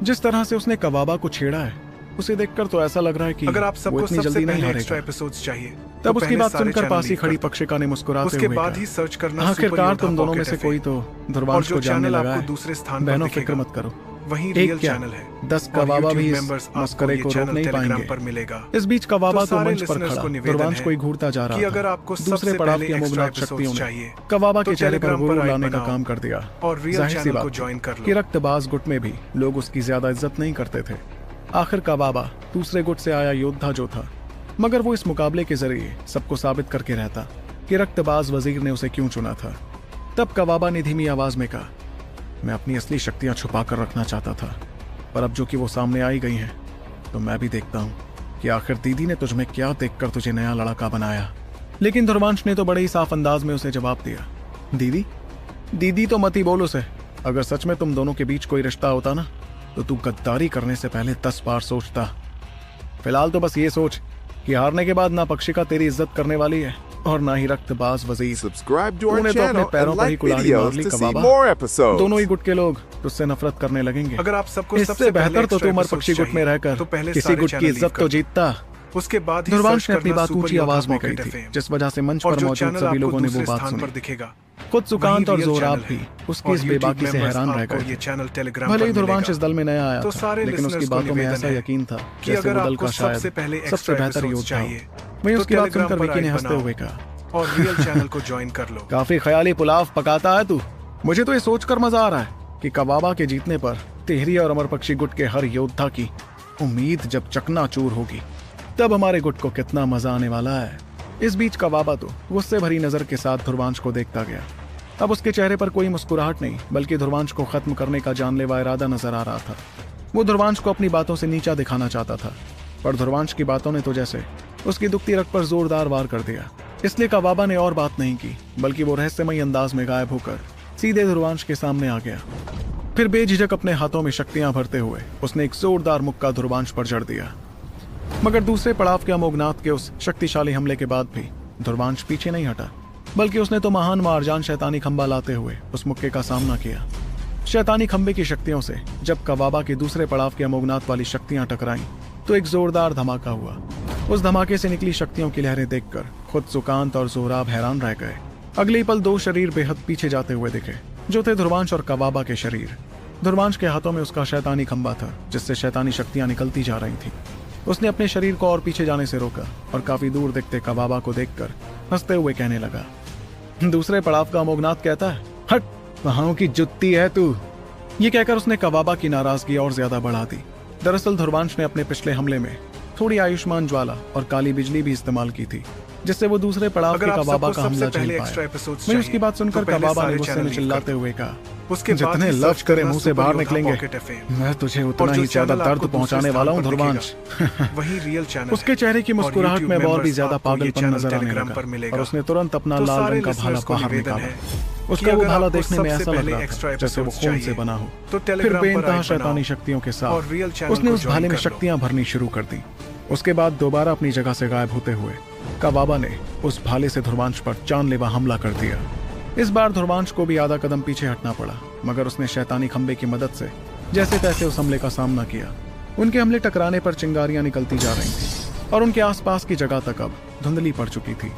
जिस तरह से उसने कवाबा को छेड़ा है उसे देखकर तो ऐसा लग रहा है कि अगर आप सबको इतनी जल्दी नहीं हारेगा। एपिसोड्स चाहिए तब उसकी बात सुनकर पास ही खड़ी पक्षिका ने मुस्कुराते हुए बाद ही सर्च करना, आखिरकार तुम दोनों में से कोई तो ध्रुवांश को जानने लगा है। दूसरे स्थान बहनों, फिक्र मत करो, वही एक रियल क्या चैनल है। 10 कवाबा भी इस मस्करे को रोक नहीं पाएंगे। इस बीच कवाबा तो मंच पर खड़ा ध्रुवांश को घूरता जा रहा था। दूसरे पड़ाव की अमोघनाथ शक्तियों ने कवाबा के चेहरे पर गुरूर लाने का काम कर दिया। जाहिर सी बात कि रक्तबाज गुट में भी लोग उसकी ज्यादा इज्जत नहीं करते थे। आखिर कवाबा दूसरे गुट से आया योद्धा जो था, मगर वो इस मुकाबले के जरिए सबको साबित करके रहता कि रक्तबाज वजीर ने उसे क्यों चुना था। तब कवाबा ने धीमी आवाज में कहा, मैं अपनी असली शक्तियां छुपा कर रखना चाहता था, पर अब जो कि वो सामने आई गई हैं, तो मैं भी देखता हूं कि आखिर दीदी ने तुझमें क्या देखकर तुझे नया लड़का बनाया। लेकिन ध्रुवांश ने तो बड़े ही साफ अंदाज में उसे जवाब दिया, दीदी? दीदी तो मत ही बोल उसे। अगर सच में तुम दोनों के बीच कोई रिश्ता होता ना, तो तू गद्दारी करने से पहले 10 बार सोचता। फिलहाल तो बस ये सोच कि हारने के बाद ना पक्षिका तेरी इज्जत करने वाली है और ना ही रक्तबाज वजीर। Subscribe to our तूने तो अपने channel पैरों and पर ही like कुल्हाड़ी मार videos Lee to see कबाबा। more episodes. दोनों ही गुट के लोग तुझसे नफरत करने लगेंगे। अगर आप सबको इससे सबसे पहले बेहतर तो extra तुम और episodes पक्षी गुट में चाहिए, रहकर तो पहले किसी सारे गुट की channel इज्जत leave तो कर। जीतता। उसके बाद ही ध्रुवांश सर्च ने अपनी करना बात सुपर ऊंची योद्धा आवाज में पॉकेट कही थी, FM। जिस वजह से मंच और पर जो मौजूद चैनल सभी आपको लोगों ने वो दूसरे बात स्थान पर सुनी। दिखेगा, खुद सुकांत और वही real जोराब channel भी है। उसकी और इस YouTube बेबाकी से members हैरान रह आपको गए ये थे। चैनल टेलीग्राम भले पर ही ध्रुवांश मिलेगा। इस दल में नया आया तो था, सारे लेकिन उसकी listeners को बातों में निवेदन ऐसा है यकीन था कि जैसे अगर वो दल आपको का सबसे शायद पहले सबसे extra बेहतर episodes योद्धा हो। चाहिए, वहीं तो उसकी बात Telegram सुनकर पर विकी ने आई हंसते बनाओ हुए कहा, और रियल चैनल को ज्वाइन कर लो। काफी ख्याली पुलाव पकाता है तू। मुझे तो ये सोचकर मजा आ रहा है कि कबाबा के जीतने पर तेहरी और अमर पक्षी गुट के हर योद्धा की उम्मीद जब चकनाचूर होगी, तब हमारे गुट को कितना मजा आने वाला है। इस बीच कबाबा तो गुस्से भरी नजर के साथ ध्रुवांश को देखता गया। अब उसके चेहरे पर कोई मुस्कुराहट नहीं, बल्कि ध्रुवांश को खत्म करने का जानलेवा इरादा नजर आ रहा था। वो ध्रुवांश को अपनी बातों से नीचा दिखाना चाहता था, पर ध्रुवांश की बातों ने तो जैसे उसकी दुखती रग पर जोरदार वार कर दिया। इसलिए कबाबा ने और बात नहीं की, बल्कि वो रहस्यमयी अंदाज में गायब होकर सीधे ध्रुवांश के सामने आ गया। फिर बेझिझक अपने हाथों में शक्तियां भरते हुए उसने एक जोरदार मुक्का ध्रुवांश पर जड़ दिया। मगर दूसरे पड़ाव के अमोघनाथ के उस शक्तिशाली हमले के बाद भी ध्रुवांश पीछे नहीं हटा, बल्कि उसने तो महान मारजान शैतानी खंबा लाते हुए उस मुक्के का सामना किया। शैतानी खंबे की शक्तियों से जब कबाबा के दूसरे पड़ाव के अमोघनाथ वाली शक्तियां टकराईं, तो एक जोरदार धमाका हुआ। उस धमाके से निकली शक्तियों की लहरें देखकर खुद सुकांत और जोराब हैरान रह गए। अगले ही पल 2 शरीर बेहद पीछे जाते हुए दिखे, जो थे ध्रुवांश और कबाबा के शरीर। ध्रुवांश के हाथों में उसका शैतानी खंबा था, जिससे शैतानी शक्तियां निकलती जा रही थीं। उसने अपने शरीर को और पीछे जाने से रोका और काफी दूर दिखते कबाबा को देखकर हंसते हुए कहने लगा, दूसरे पड़ाव का अमोघनाथ कहता है, हट, वहां की जुत्ती है तू। ये कहकर उसने कबाबा की नाराजगी और ज्यादा बढ़ा दी। दरअसल ध्रुवांश ने अपने पिछले हमले में थोड़ी आयुष्मान ज्वाला और काली बिजली भी इस्तेमाल की थी, जिससे वो दूसरे पड़ाव के कबाबा का हमला झेल पाया। वहीं उसकी बात सुनकर कबाबा ने गुस्से में चिल्लाते हुए कहा, जितने लफ्ज करे मुंह से बाहर निकलेंगे, मैं तुझे उतना ही ज्यादा दर्द पहुंचाने वाला हूँ ध्रुवांश। वही रियल चैनल। उसके चेहरे की मुस्कुराहट में और भी ज्यादा पागलपन नजर आने लगा और उसने तुरंत अपना लाल रंग का भाला बाहर निकाला। उसका वो भाला देखने में ऐसा लग रहा था जैसे वो खून से बना हो। फिर बेइंतहा शैतानी शक्तियों के साथ उसने उस भाले में शक्तियां भरनी शुरू कर दी। उसके बाद दोबारा अपनी जगह से गायब होते हुए कबाबा ने उस भाले से ध्रुवांश पर जानलेवा हमला कर दिया। इस बार ध्रुवांश को भी आधा कदम पीछे हटना पड़ा, मगर उसने शैतानी खंबे की मदद से जैसे तैसे उस हमले का सामना किया। उनके हमले टकराने पर चिंगारियां निकलती जा रही थीं और उनके आसपास की जगह तक अब धुंधली पड़ चुकी थी।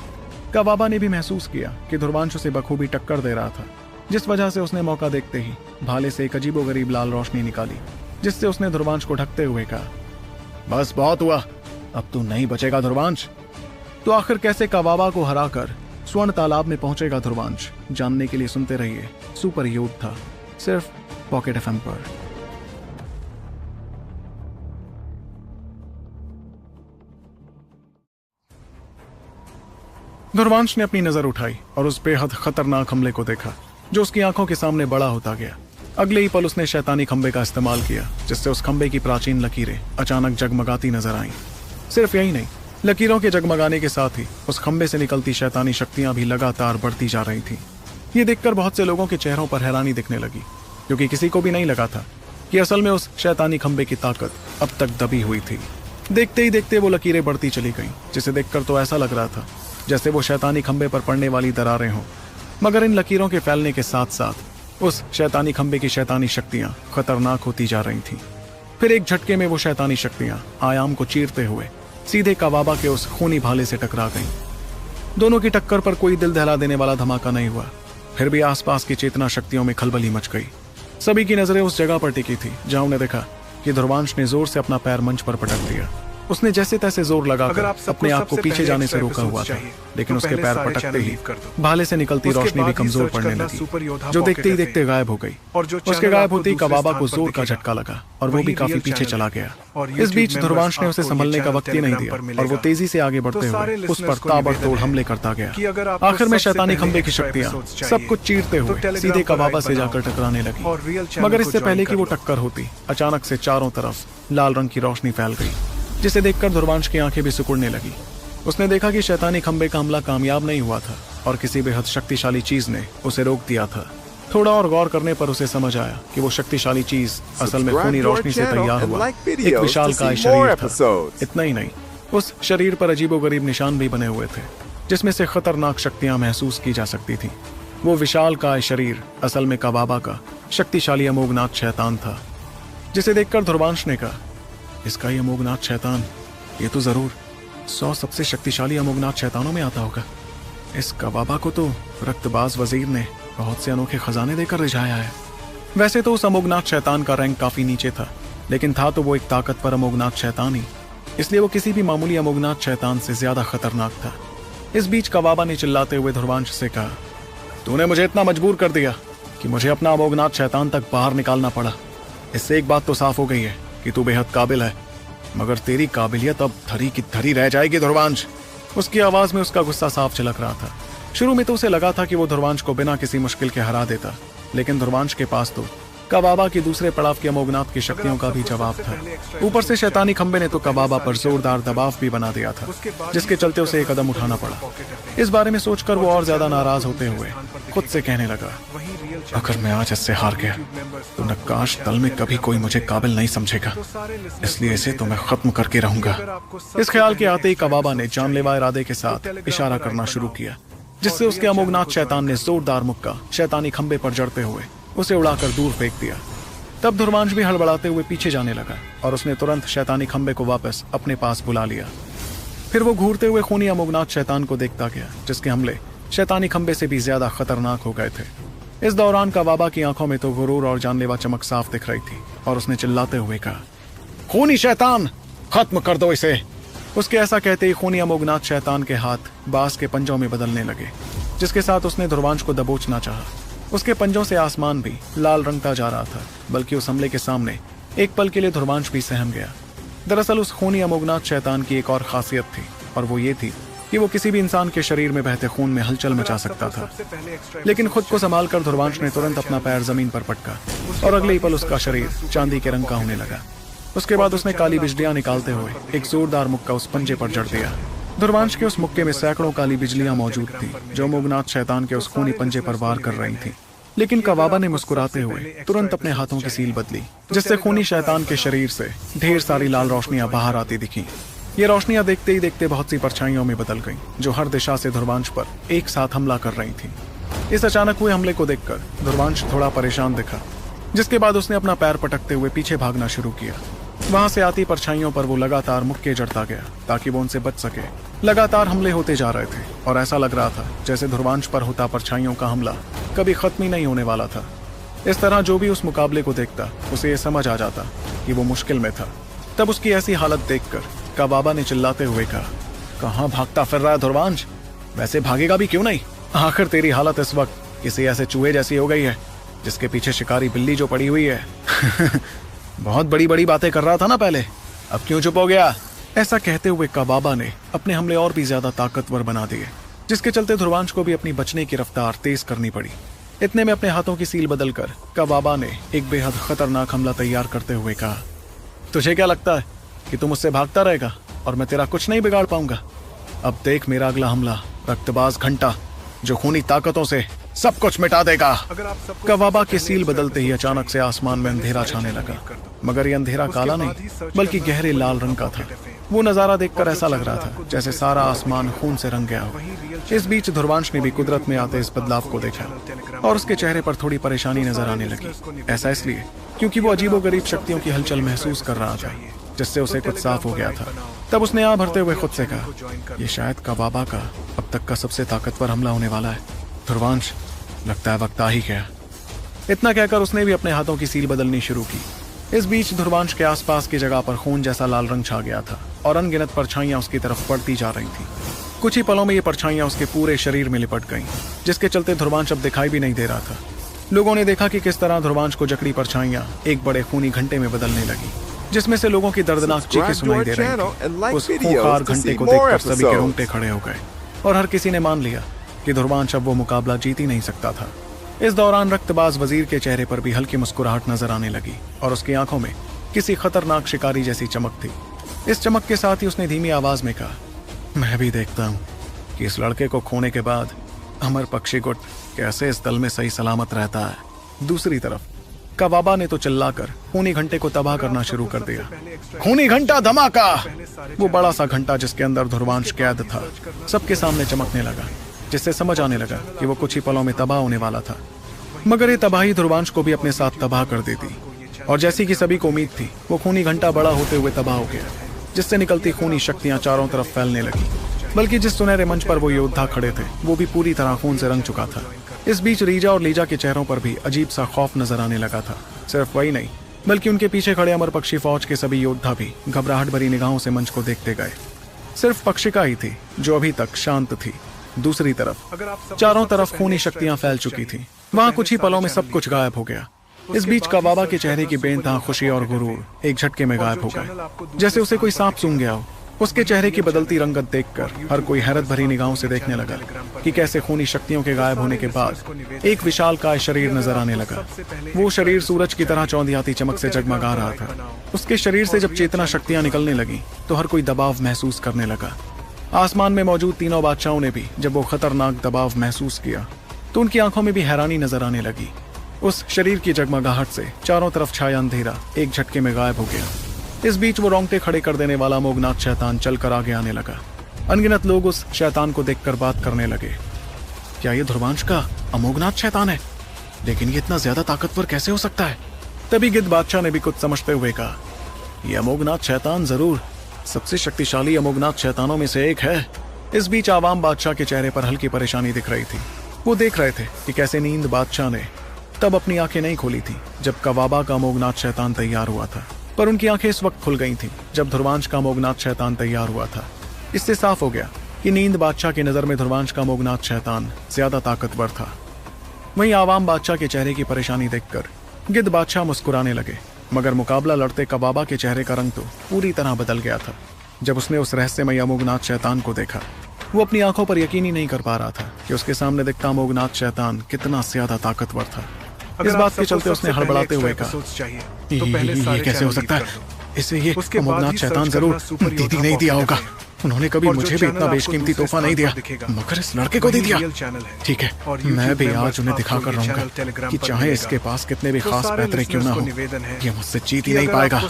कबाबा ने भी महसूस किया कि ध्रुवांश उसे बखूबी टक्कर दे रहा था, जिस वजह से उसने मौका देखते ही भाले से एक अजीबोगरीब लाल रोशनी निकाली, जिससे उसने ध्रुवांश को ढकते हुए कहा, बस बहुत हुआ, अब तू नहीं बचेगा ध्रुवांश। तो आखिर कैसे कबाबा को हराकर स्वर्ण तालाब में पहुंचेगा ध्रुवांश, जानने के लिए सुनते रहिए सुपर योद्धा, सिर्फ पॉकेट एफएम पर। ध्रुवांश ने अपनी नजर उठाई और उस बेहद खतरनाक हमले को देखा, जो उसकी आंखों के सामने बड़ा होता गया। अगले ही पल उसने शैतानी खंबे का इस्तेमाल किया, जिससे उस खंबे की प्राचीन लकीरें अचानक जगमगाती नजर आईं। सिर्फ यही नहीं, लकीरों के जगमगाने के साथ ही उस खंबे से निकलती शैतानी शक्तियां भी लगातार बढ़ती जा रही थीं। ये देखकर बहुत से लोगों के चेहरों पर हैरानी दिखने लगी, क्योंकि किसी को भी नहीं लगा था कि असल में उस शैतानी खंबे की ताकत अब तक दबी हुई थी। देखते ही देखते वो लकीरें बढ़ती चली गईं, जिसे देखकर तो ऐसा लग रहा था जैसे वो शैतानी खंबे पर पड़ने वाली दरारें हों। मगर इन लकीरों के फैलने के साथ साथ उस शैतानी खंबे की शैतानी शक्तियां खतरनाक होती जा रही थीं। फिर एक झटके में वो शैतानी शक्तियां आयाम को चीरते हुए सीधे कबाबा के उस खूनी भाले से टकरा गईं। दोनों की टक्कर पर कोई दिल दहला देने वाला धमाका नहीं हुआ, फिर भी आसपास की चेतना शक्तियों में खलबली मच गई। सभी की नजरें उस जगह पर टिकी थी जहां उन्हें देखा कि ध्रुवांश ने जोर से अपना पैर मंच पर पटक दिया। उसने जैसे तैसे जोर लगाकर अपने आप को पीछे जाने से रोका हुआ था, लेकिन उसके पैर पटकते ही भाले से निकलती रोशनी भी कमजोर पड़ने लगी, जो देखते ही देखते गायब हो गई। उसके गायब होते ही कबाबा को जोर का झटका लगा और वो भी काफी पीछे चला गया। इस बीच ध्रुवांश ने उसे संभलने का वक्त ही नहीं दिया और वो तेजी से आगे बढ़ते हुए उस पर ताबड़तोड़ हमले करता गया। आखिर में शैतानी खंबे की शक्तियां सब कुछ चीरते हुए सीधे कबाबा से जाकर टकराने लगी। मगर इससे पहले कि वो टक्कर होती, अचानक से चारों तरफ लाल रंग की रोशनी फैल गई, जिसे देखकर ध्रुवांश की आंखें भी सिकुड़ने लगी। उसने देखा कि शैतानी खंबे का हमला कामयाब नहीं हुआ था और किसी बेहद शक्तिशाली चीज ने उसे रोक दिया था। थोड़ा और गौर करने पर उसे समझ आया कि वो शक्तिशाली चीज असल में खूनी रोशनी से तैयार हुआ एक विशालकाय शरीर था। इतना ही नहीं, उस शरीर पर अजीबोगरीब निशान भी बने हुए थे जिसमें से खतरनाक शक्तियां महसूस की जा सकती थी। वो विशालकाय शरीर असल में कबाबा का शक्तिशाली अमोघनाथ शैतान था, जिसे देखकर ध्रुवांश ने कहा, इसका ये अमोघनाथ शैतान, ये तो जरूर 100 सबसे शक्तिशाली अमोघनाथ शैतानों में आता होगा। इस कबाबा को तो रक्तबाज वजीर ने बहुत से अनोखे खजाने देकर रिझाया है। वैसे तो उस अमोघनाथ शैतान का रैंक काफी नीचे था, लेकिन था तो वो एक ताकतवर अमोघनाथ शैतान ही, इसलिए वो किसी भी मामूली अमोघनाथ शैतान से ज्यादा खतरनाक था। इस बीच कबाबा ने चिल्लाते हुए ध्रुवांश से कहा, तूने मुझे इतना मजबूर कर दिया कि मुझे अपना अमोघनाथ शैतान तक बाहर निकालना पड़ा। इससे एक बात तो साफ हो गई है कि तू बेहद काबिल है, मगर तेरी काबिलियत अब धरी की धरी रह जाएगी ध्रुवांश। उसकी आवाज में उसका गुस्सा साफ झलक रहा था। शुरू में तो उसे लगा था कि वो ध्रुवांश को बिना किसी मुश्किल के हरा देता, लेकिन ध्रुवांश के पास तो कबाबा की दूसरे पड़ाव की अमोघनाथ की शक्तियों का भी जवाब था। ऊपर से शैतानी खंबे ने तो कबाबा पर जोरदार दबाव भी बना दिया था, जिसके चलते उसे एक कदम उठाना पड़ा। इस बारे में सोचकर वो और ज्यादा नाराज होते हुए खुद से कहने लगा, अगर मैं आज इससे हार गया तो नक्काश दल में कभी कोई मुझे काबिल नहीं समझेगा, इसलिए इसे तो मैं खत्म करके रहूंगा। इस ख्याल के आते ही कबाबा ने जानलेवा इरादे के साथ इशारा करना शुरू किया, जिससे उसके अमोघनाथ शैतान ने जोरदार मुक्का शैतानी खंबे पर जड़ते हुए उसे उड़ाकर दूर फेंक दिया। तब ध्रुवांश भी हड़बड़ाते हुए पीछे जाने लगा और उसने तुरंत शैतानी खंबे को वापस अपने पास बुला लिया। फिर वो घूरते हुए खूनी अमोघनाथ शैतान को देखता गया, जिसके हमले शैतानी खंबे से भी ज्यादा खतरनाक हो गए थे। इस दौरान कबाबा की आंखों में तो गुरूर और जानलेवा चमक साफ दिख रही थी और उसने चिल्लाते हुए कहा, खूनी शैतान, खत्म कर दो इसे। उसके ऐसा कहते ही खूनी अमोघनाथ शैतान के हाथ बांस के पंजों में बदलने लगे, जिसके साथ उसने ध्रुवांश को दबोचना चाहा। उसके पंजों से आसमान भी लाल रंगता जा रहा था, बल्कि उस हमले के सामने एक पल के लिए ध्रुवांश भी सहम गया। दरअसल उस खूनी अमोघनाथ शैतान की एक और खासियत थी, और वो ये थी कि वो किसी भी इंसान के शरीर में बहते खून में हलचल मचा सकता था। लेकिन खुद को संभाल कर ध्रुवांश ने तुरंत अपना पैर जमीन पर पटका और अगले ही पल उसका शरीर चांदी के रंग का होने लगा। उसके बाद उसने काली बिजलियां निकालते हुए एक जोरदार मुक्का उस पंजे पर जड़ दिया। ध्रुवांश के उस मुक्के में सैकड़ों काली बिजलियां मौजूद थी, जो अमोघनाथ शैतान के उस खूनी पंजे पर वार कर रही थी। लेकिन कबाबा ने मुस्कुराते हुए तुरंत अपने हाथों की सील बदली, जिससे खूनी शैतान के शरीर से ढेर सारी लाल रोशनियां बाहर आती दिखी। ये रोशनियां देखते ही देखते बहुत सी परछाइयों में बदल गईं, जो हर दिशा से ध्रुवांश पर एक साथ हमला कर रही थी। इस अचानक हुए हमले को देखकर ध्रुवांश थोड़ा परेशान दिखा, जिसके बाद उसने अपना पैर पटकते हुए पीछे भागना शुरू किया। वहां से आती परछाइयों पर वो लगातार मुक्के जड़ता गया ताकि वो उनसे बच सके। लगातार हमले होते जा रहे थे और ऐसा लग रहा था जैसे ध्रुवांश पर होता परछाइयों का हमला कभी खत्म ही नहीं होने वाला था। इस तरह जो भी उस मुकाबले को देखता उसे ये समझ आ जाता कि वो मुश्किल में था। तब उसकी ऐसी हालत देखकर कबाबा ने चिल्लाते हुए कहा, कहाँ भागता फिर रहा है ध्रुवांश? वैसे भागेगा भी क्यों नहीं? आखिर तेरी हालत इस वक्त किसी ऐसे चूहे जैसी हो गई है जिसके पीछे शिकारी बिल्ली जो पड़ी हुई है। बहुत बड़ी बड़ी बातें कर रहा था ना पहले, अब क्यों चुप हो गया? ऐसा कहते हुए कबाबा ने अपने हमले और भी ज्यादा ताकतवर बना दिए, जिसके चलते ध्रुवांश को भी अपनी बचने की रफ्तार तेज करनी पड़ी। इतने में अपने हाथों की सील बदलकर कबाबा ने एक बेहद खतरनाक हमला तैयार करते हुए कहा, तुझे क्या लगता है कि तू मुझसे भागता रहेगा और मैं तेरा कुछ नहीं बिगाड़ पाऊंगा? अब देख मेरा अगला हमला, रक्तबाज घंटा, जो खूनी ताकतों से सब कुछ मिटा देगा। कबाबा की सील बदलते ही अचानक से आसमान में अंधेरा छाने लगा, मगर यह अंधेरा काला नहीं बल्कि गहरे लाल रंग का था। वो नजारा देखकर ऐसा लग रहा था जैसे सारा आसमान खून से रंग गया हो। इस बीच ध्रुवांश ने भी कुदरत में आते इस बदलाव को देखा और उसके चेहरे पर थोड़ी परेशानी नजर आने लगी। ऐसा इसलिए क्योंकि वो अजीबोगरीब शक्तियों की हलचल महसूस कर रहा था, जिससे उसे कुछ साफ हो गया था। तब उसने आ भरते हुए खुद से कहा, ये शायद कबाबा का अब तक का सबसे ताकतवर हमला होने वाला है। ध्रुवांश, लगता है वक्त आ ही गया। इतना कहकर उसने भी अपने हाथों की सील बदलनी शुरू की। इस बीच ध्रुवांश के आसपास की जगह पर खून जैसा लाल रंग छा गया था और अनगिनत परछाइयां उसकी तरफ बढ़ती जा रही थीं। कुछ ही पलों में ये परछाइयां उसके पूरे शरीर में लिपट गईं, जिसके चलते ध्रुवांश अब दिखाई भी नहीं दे रहा था। लोगों ने देखा कि किस तरह ध्रुवांश को जकड़ी परछाइयां एक बड़े खूनी घंटे में बदलने लगी, जिसमें से लोगों की दर्दनाक चीखें सुनाई दे रही थीं। उस खूंखार घंटे को देखकर सभी के रोंगटे खड़े हो गए और हर किसी ने मान लिया कि ध्रुवांश अब वो मुकाबला जीत ही नहीं सकता था। इस दौरान रक्तबाज वजीर के चेहरे पर भी हल्की मुस्कुराहट नजर आने लगी और उसकी आंखों में किसी खतरनाक शिकारी जैसी चमक थी। इस चमक के साथ ही उसने धीमी आवाज में कहा, मैं भी देखता हूँ कि इस लड़के को खोने के बाद अमर पक्षी गुट कैसे इस दल में सही सलामत रहता है। दूसरी तरफ कबाबा ने तो चिल्लाकर खूनी घंटे को तबाह करना शुरू कर दिया। खूनी घंटा धमाका! वो बड़ा सा घंटा जिसके अंदर ध्रुवांश कैद था सबके सामने चमकने लगा, जिससे समझ आने लगा कि वो कुछ ही पलों में तबाह होने वाला था। मगर ये तबाही ध्रुवांश को भी अपने साथ तबाह कर देती, और जैसी कि सभी को उम्मीद थी, वो खूनी घंटा बड़ा होते हुए तबाह हो गया, जिससे निकलती खूनी शक्तियां चारों तरफ फैलने लगी। बल्कि जिस सुनहरे मंच पर वो योद्धा खड़े थे वो भी पूरी तरह खून से रंग चुका था। इस बीच रीजा और लीजा के चेहरों पर भी अजीब सा खौफ नजर आने लगा था। सिर्फ वही नहीं, बल्कि उनके पीछे खड़े अमर पक्षी फौज के सभी योद्धा भी घबराहट भरी निगाहों से मंच को देखते गए। सिर्फ पक्षिका ही थी जो अभी तक शांत थी। दूसरी तरफ चारों तरफ खूनी शक्तियां फैल चुकी थी। वहां कुछ ही पलों में सब कुछ गायब हो गया। इस बीच कबाबा के चेहरे की बेनतहा खुशी और गुरूर एक झटके में गायब हो गए, जैसे उसे कोई सांप सूंघ गया हो। उसके चेहरे की बदलती रंगत देखकर हर कोई हैरत भरी निगाहों से देखने लगा कि कैसे खूनी शक्तियों के गायब होने के बाद एक विशालकाय शरीर नजर आने लगा। वो शरीर सूरज की तरह चौंधियाती चमक से जगमगा रहा था। उसके शरीर से जब चेतना शक्तियां निकलने लगी तो हर कोई दबाव महसूस करने लगा। आसमान में मौजूद तीनों बादशाहों ने भी जब वो खतरनाक दबाव महसूस किया तो उनकी आंखों में भी हैरानी नजर आने लगी। उस शरीर की जगमगाहट से चारों तरफ छाया अंधेरा एक झटके में गायब हो गया। इस बीच वो रोंगटे खड़े कर देने वाला अमोघनाथ शैतान चलकर आगे आने लगा। अनगिनत लोग उस शैतान को देखकर बात करने लगे, क्या ये ध्रुवांश का अमोघनाथ शैतान है? लेकिन ये इतना ज्यादा ताकतवर कैसे हो सकता है? तभी गिद्ध बादशाह ने भी कुछ समझते हुए कहा, ये अमोघनाथ शैतान जरूर सबसे शक्तिशाली अमोघनाथ शैतानों में से एक है। इस बीच आवाम बादशाह के चेहरे पर हल्की परेशानी दिख रही थी। वो देख रहे थे कि कैसे नींद बादशाह ने तब अपनी आंखें नहीं खोली थी जब कबाबा का अमोघनाथ शैतान तैयार हुआ था, पर उनकी आंखें इस वक्त खुल गई थीं जब ध्रुवांश का अमोघनाथ शैतान तैयार हुआ था। इससे साफ हो गया कि नींद बादशाह की नजर में ध्रुवांश का अमोघनाथ शैतान ज्यादा ताकतवर था। वहीं आवाम बादशाह के चेहरे की परेशानी देखकर गिद्ध बादशाह मुस्कुराने लगे, मगर मुकाबला लड़ते कबाबा के चेहरे का रंग तो पूरी तरह बदल गया था। जब उसने उस रहस्यमय अमोघनाथ शैतान को देखा, वो अपनी आंखों पर यकीन ही नहीं कर पा रहा था कि उसके सामने दिखता अमोघनाथ शैतान कितना ज्यादा ताकतवर था। इस बात के चलते उसने हड़बड़ाते हुए कहा, ये कैसे हो सकता है? इसे ये अमोघनाथ शैतान जरूर दीदी नहीं दिया होगा। उन्होंने कभी मुझे भी इतना बेशकीमती तोहफा नहीं दिया, मगर इस लड़के को दे दिया। ठीक है, मैं भी आज उन्हें दिखाकर रहूंगा कि चाहे इसके पास कितने भी खास पैतरे क्यों ना हो, ये मुझसे जीत ही नहीं पाएगा।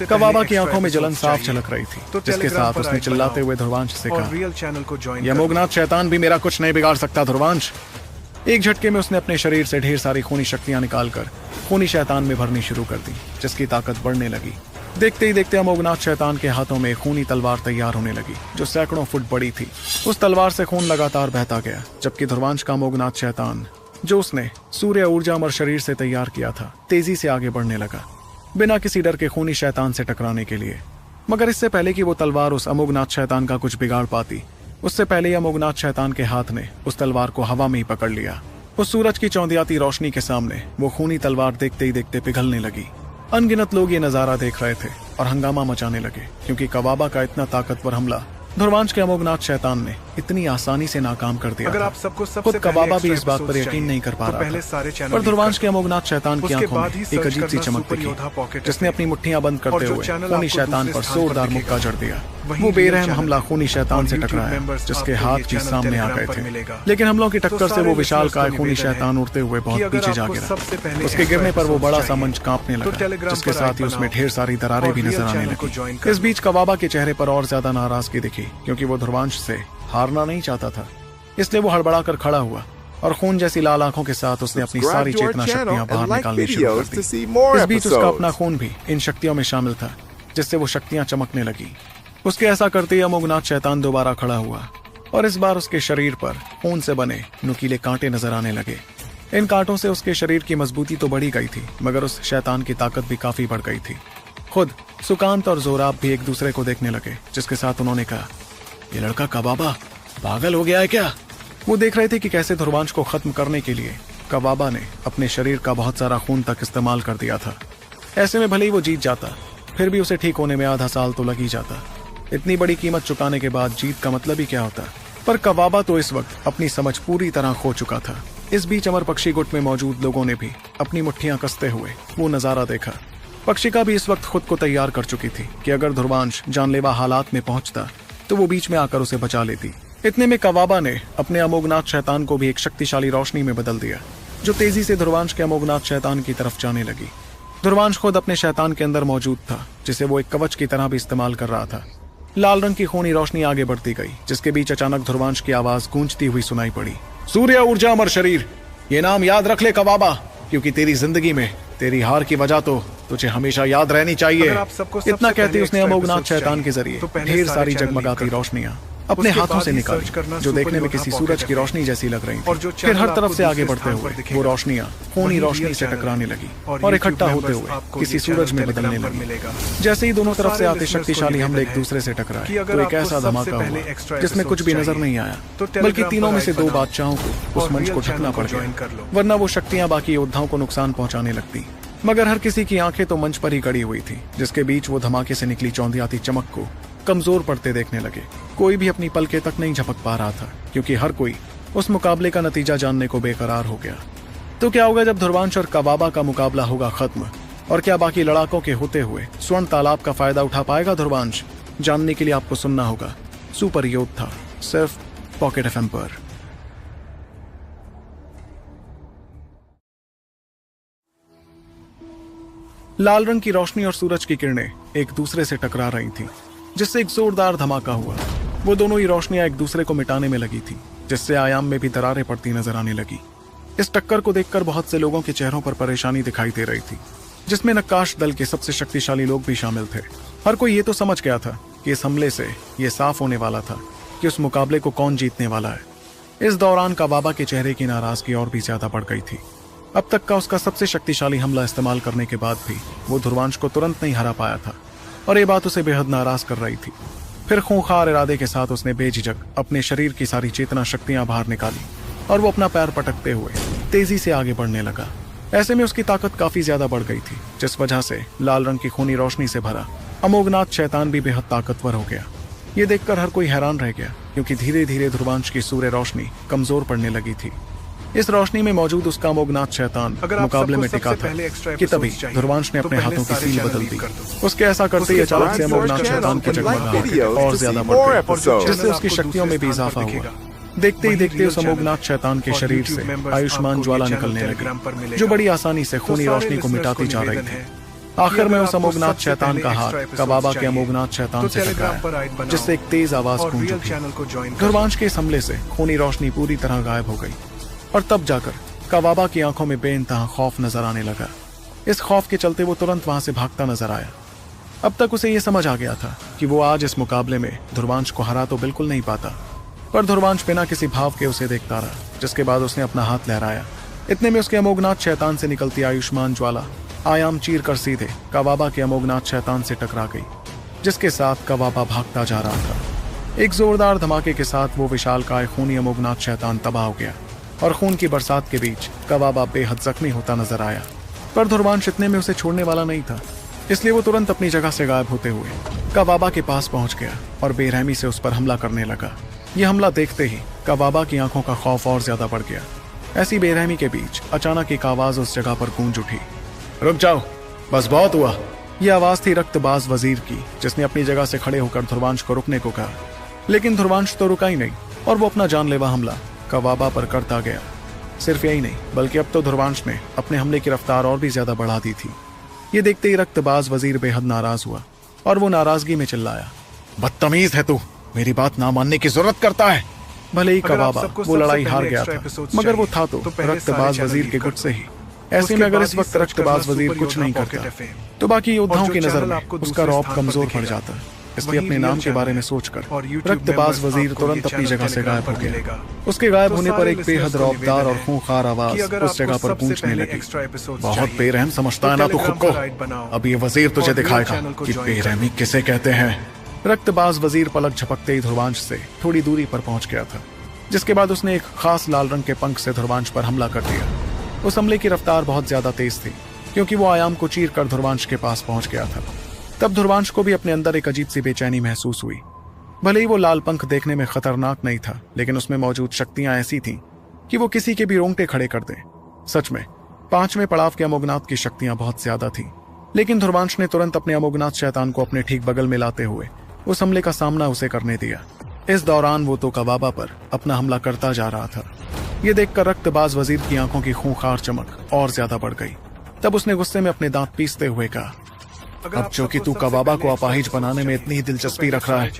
कबाबा की आंखों में जलन साफ झलक रही थी, जिसके साथ उसने चिल्लाते हुए ध्रुवांश से कहा, ये अमोघनाथ शैतान भी मेरा कुछ नहीं बिगाड़ सकता ध्रुवांश। एक झटके में उसने अपने शरीर से ढेर सारी खूनी शक्तियां निकालकर खूनी शैतान में भरनी शुरू कर दी, जिसकी ताकत बढ़ने लगी। देखते ही देखते अमोघनाथ शैतान के हाथों में खूनी तलवार तैयार होने लगी, जो सैकड़ों फुट बड़ी थी। उस तलवार से खून लगातार बहता गया, जबकि ध्रुवांश का अमोघनाथ शैतान, जो उसने सूर्य ऊर्जा अमर शरीर से तैयार किया था, तेजी से आगे बढ़ने लगा, बिना किसी डर के खूनी शैतान से टकराने के लिए। मगर इससे पहले कि वो तलवार उस अमोघनाथ शैतान का कुछ बिगाड़ पाती, उससे पहले ही अमोघनाथ शैतान के हाथ ने उस तलवार को हवा में ही पकड़ लिया। उस सूरज की चौंधियाती रोशनी के सामने वो खूनी तलवार देखते ही देखते पिघलने लगी। अनगिनत लोग ये नजारा देख रहे थे और हंगामा मचाने लगे, क्योंकि कबाबा का इतना ताकतवर हमला ध्रुवांश के अमोघनाथ शैतान ने इतनी आसानी से नाकाम कर दिया। अगर आप सबको खुद कबाबा भी इस बात पर यकीन नहीं कर पा रहा था, पर ध्रुवांश के अमोघनाथ शैतान की आंखों में एक अजीब सी चमक दिखी, जिसने अपनी मुट्ठियां बंद करते हुए खूनी शैतान पर जोरदार मुक्का जड़ दिया। वो बेरहम हमला खूनी शैतान से टकराया, जिसके हाथ भी सामने आ गए थे, लेकिन हमलों की टक्कर से वो विशालकाय खूनी शैतान उड़ते हुए बहुत पीछे जा गिरा। उसके गिरने पर वो बड़ा सा मंच कांपने लगा, जिसके साथ ही उसमें ढेर सारी दरारें भी नजर आने लगी। इस बीच कबाबा के चेहरे पर और ज्यादा नाराजगी दिखी, क्योंकि वो ध्रुवांश से हारना नहीं चाहता था। इसलिए वो हड़बड़ा कर खड़ा हुआ और खून जैसी लाल आंखों के साथ उसने अपनी सारी चेतना शक्तियां बाहर निकालनी शुरू कर दी। इस बीच उसका अपना खून भी इन शक्तियों में शामिल था, जिससे वो शक्तियां चमकने लगी। उसके ऐसा करते ही अमोघनाथ शैतान दोबारा खड़ा हुआ, और इस बार उसके शरीर पर खून से बने नुकीले कांटे नजर आने लगे। इन कांटों से उसके शरीर की मजबूती तो बढ़ी गई थी, मगर उस शैतान की ताकत भी काफी बढ़ गई थी। खुद सुकांत और जोराब भी एक दूसरे को देखने लगे, जिसके साथ उन्होंने कहा, ये लड़का कबाबा पागल हो गया है क्या? वो देख रहे थे कि कैसे ध्रुवांश को खत्म करने के लिए कबाबा ने अपने शरीर का बहुत सारा खून तक इस्तेमाल कर दिया था। ऐसे में भले ही वो जीत जाता, फिर भी उसे ठीक होने में आधा साल तो लग ही जाता। इतनी बड़ी कीमत चुकाने के बाद जीत का मतलब ही क्या होता? पर कबाबा तो इस वक्त अपनी समझ पूरी तरह खो चुका था। इस बीच अमर पक्षी गुट में मौजूद लोगों ने भी अपनी मुट्ठियां कसते हुए वो नजारा देखा। पक्षिका भी इस वक्त खुद को तैयार कर चुकी थी कि अगर ध्रुवांश जानलेवा हालात में पहुंचता तो वो बीच में आकर उसे बचा लेती। इतने में कवाबा ने अपने अमोघनाथ शैतान को भी एक शक्तिशाली रोशनी में बदल दिया, जो तेजी से ध्रुवांश के अमोघनाथ शैतान की तरफ जाने लगी। ध्रुवांश खुद अपने शैतान के अंदर मौजूद था, जिसे वो एक कवच की तरह भी इस्तेमाल कर रहा था। लाल रंग की खूनी रोशनी आगे बढ़ती गई, जिसके बीच अचानक ध्रुवांश की आवाज गूंजती हुई सुनाई पड़ी। सूर्य ऊर्जा अमर शरीर, ये नाम याद रख ले कवाबा, क्योंकि तेरी जिंदगी में तेरी हार की वजह तो तुझे हमेशा याद रहनी चाहिए। इतना कहती उसने अमोघनाथ शैतान के जरिए ढेर सारी जगमगाती रोशनियां अपने हाथों से निकाली, जो देखने में किसी सूरज की रोशनी जैसी लग रही थी। फिर हर तरफ से आगे बढ़ते हुए वो रोशनियां खूनी रोशनी से टकराने लगी और इकट्ठा होते हुए किसी सूरज में बदलने लगी। जैसे ही दोनों तरफ से आते शक्तिशाली हमले एक दूसरे से टकराए तो एक ऐसा धमाका हुआ जिसमें कुछ भी नजर नहीं आया, बल्कि तीनों में से दो बादशाहों को उस मंच को ढकना पड़ गया, वरना वो शक्तियां बाकी योद्धाओं को नुकसान पहुंचाने लगती। मगर हर किसी की आंखें तो मंच पर ही गड़ी हुई थी, जिसके बीच वो धमाके से निकली चौंधियाती चमक को कमजोर पड़ते देखने लगे। कोई भी अपनी पलके तक नहीं झपक पा रहा था, क्योंकि हर कोई उस मुकाबले का नतीजा जानने को बेकरार हो गया। तो क्या होगा जब ध्रुवांश और कवाबा का मुकाबला होगा खत्म, और क्या बाकी लड़ाकों के होते हुए स्वर्ण तालाब का फायदा उठा पाएगा ध्रुवांश? जानने के लिए आपको सुनना होगा सुपर योद्धा, सिर्फ पॉकेट एफएम पर। लाल रंग की रोशनी और सूरज की किरणें एक दूसरे से टकरा रही थीं, जिससे एक जोरदार धमाका हुआ। वो दोनों ही रोशनियां एक दूसरे को मिटाने में लगी थी, जिससे आयाम में भी दरारें पड़ती नजर आने लगी। इस टक्कर को देखकर बहुत से लोगों के चेहरों पर परेशानी दिखाई दे रही थी, जिसमें नक्काश दल के सबसे शक्तिशाली लोग भी शामिल थे। हर कोई ये तो समझ गया था कि इस हमले से ये साफ होने वाला था कि उस मुकाबले को कौन जीतने वाला है। इस दौरान कवाबा के चेहरे की नाराजगी और भी ज्यादा बढ़ गई थी। अब तक का उसका सबसे शक्तिशाली हमला इस्तेमाल करने के बाद भी वो ध्रुवांश को तुरंत नहीं हरा पाया था, और ये बात उसे बेहद नाराज कर रही थी। फिर खूंखार इरादे के साथ उसने बेझिझक अपने शरीर की सारी चेतना शक्तियां बाहर निकाली, और वो अपना पैर पटकते हुए तेजी से आगे बढ़ने लगा। ऐसे में उसकी ताकत काफी ज्यादा बढ़ गई थी, जिस वजह से लाल रंग की खूनी रोशनी से भरा अमोघनाथ शैतान भी बेहद ताकतवर हो गया। ये देखकर हर कोई हैरान रह गया, क्योंकि धीरे धीरे ध्रुवांश की सूर्य रोशनी कमजोर पड़ने लगी थी। इस रोशनी में मौजूद उसका अमोघनाथ शैतान मुकाबले में टिका था कि तभी ध्रुवांश ने अपने हाथों की सील बदल दी। उसके ऐसा करते ही अचानक से अमोघनाथ शैतान की जगमगाहट और ज्यादा बढ़ गई, जिससे उसकी शक्तियों में भी इजाफा हुआ। देखते ही देखते उस अमोघनाथ शैतान के शरीर से आयुष्मान ज्वाला निकलने लगी, जो बड़ी आसानी से खूनी रोशनी को मिटाती जा रही थी। आखिर में उस अमोघनाथ शैतान का हाथ कवाबा के अमोघनाथ शैतान से टकराया, जिससे एक तेज आवाज गूंज उठी। ध्रुवांश के इस हमले से खूनी रोशनी पूरी तरह गायब हो गई, और तब जाकर कवाबा की आंखों में बेइंतहा खौफ नजर आने लगा। इस खौफ के चलते वो तुरंत वहां से भागता नजर आया। अब तक उसे ये समझ आ गया था कि वो आज इस मुकाबले में ध्रुवांश को हरा तो बिल्कुल नहीं पाता, पर ध्रुवांश बिना किसी भाव के उसे देखता रहा, जिसके बाद उसने अपना हाथ लहराया। इतने में उसके अमोघनाथ शैतान से निकलती आयुष्मान ज्वाला आयाम चीर कर सीधे कवाबा के अमोघनाथ शैतान से टकरा गई, जिसके साथ कवाबा भागता जा रहा था। एक जोरदार धमाके के साथ वो विशालकाय खूनी अमोघनाथ शैतान तबाह हो गया, और खून की बरसात के बीच कवाबा बेहद जख्मी होता नजर आया। पर ध्रुवांश इतने में उसे छोड़ने वाला नहीं था, इसलिए वो तुरंत अपनी जगह से गायब होते हुए कवाबा के पास पहुंच गया और बेरहमी से उस पर हमला करने लगा। यह हमला देखते ही कवाबा की आंखों का खौफ और ज्यादा बढ़ गया। ऐसी बेरहमी के बीच अचानक एक आवाज उस जगह पर गूंज उठी। रुक जाओ, बस बहुत हुआ। यह आवाज थी रक्तबाज वजीर की, जिसने अपनी जगह से खड़े होकर ध्रुवांश को रुकने को कहा। लेकिन ध्रुवांश तो रुका ही नहीं, और वो अपना जानलेवा हमला कवाबा पर करता गया। सिर्फ यही नहीं, बल्कि अब तो ध्रुवांश ने अपने हमले की रफ्तार और भी ज्यादा बढ़ा दी थी। ये देखते ही रक्तबाज वजीर बेहद नाराज हुआ, और वो नाराजगी में चिल्लाया, बदतमीज है तू, मेरी बात ना मानने की जरूरत करता है। भले ही कवाबा वो लड़ाई हार गया था, मगर वो था तो रक्तबाज वजीर के गुट से ही। ऐसे में अगर इस वक्त रक्तबाज वजीर कुछ नहीं करता, तो बाकी योद्धाओं की नजर में उसका रौब कमजोर पड़ जाता। इसलिए अपने नाम के बारे में सोचकर रक्तबाज वजीर तुरंत अपनी जगह से गायब हो गया। उसके गायब होने पर एक बेहद रौबदार और खूंखार आवाज उस जगह पर गूंजने लगी। बहुत बेरहम समझता है ना तू खुद को, अब ये वजीर तुझे दिखाएगा कि बेरहमी किसे कहते हैं। रक्तबाज वजीर पलक झपकते ही ध्रुवांश से थोड़ी दूरी पर पहुंच गया था, जिसके बाद उसने एक खास लाल रंग के पंख से ध्रुवांश पर हमला कर दिया। उस हमले की रफ्तार बहुत ज्यादा तेज थी, क्योंकि वो आयाम को चीर कर ध्रुवांश के पास पहुंच गया था। तब ध्रुवांश को भी अपने अंदर एक अजीब सी बेचैनी महसूस हुई। भले ही वो लाल पंख देखने में खतरनाक नहीं था, लेकिन उसमें मौजूद शक्तियां ऐसी थीं कि वो किसी के भी रोंगटे खड़े कर दे। सच में 5वें पड़ाव के अमोघनाथ की शक्तियां बहुत ज्यादा थीं, लेकिन ध्रुवांश ने तुरंत अपने अमोघनाथ शैतान को अपने ठीक बगल में लाते हुए उस हमले का सामना उसे करने दिया। इस दौरान वो तो कबाबा पर अपना हमला करता जा रहा था। ये देखकर रक्तबाज वजीर की आंखों की खूंखार चमक और ज्यादा बढ़ गई। तब उसने गुस्से में अपने दांत पीसते हुए कहा, अब जो कि तू कबाबा को अपाहिज बनाने में इतनी ही दिलचस्पी रख रहा है,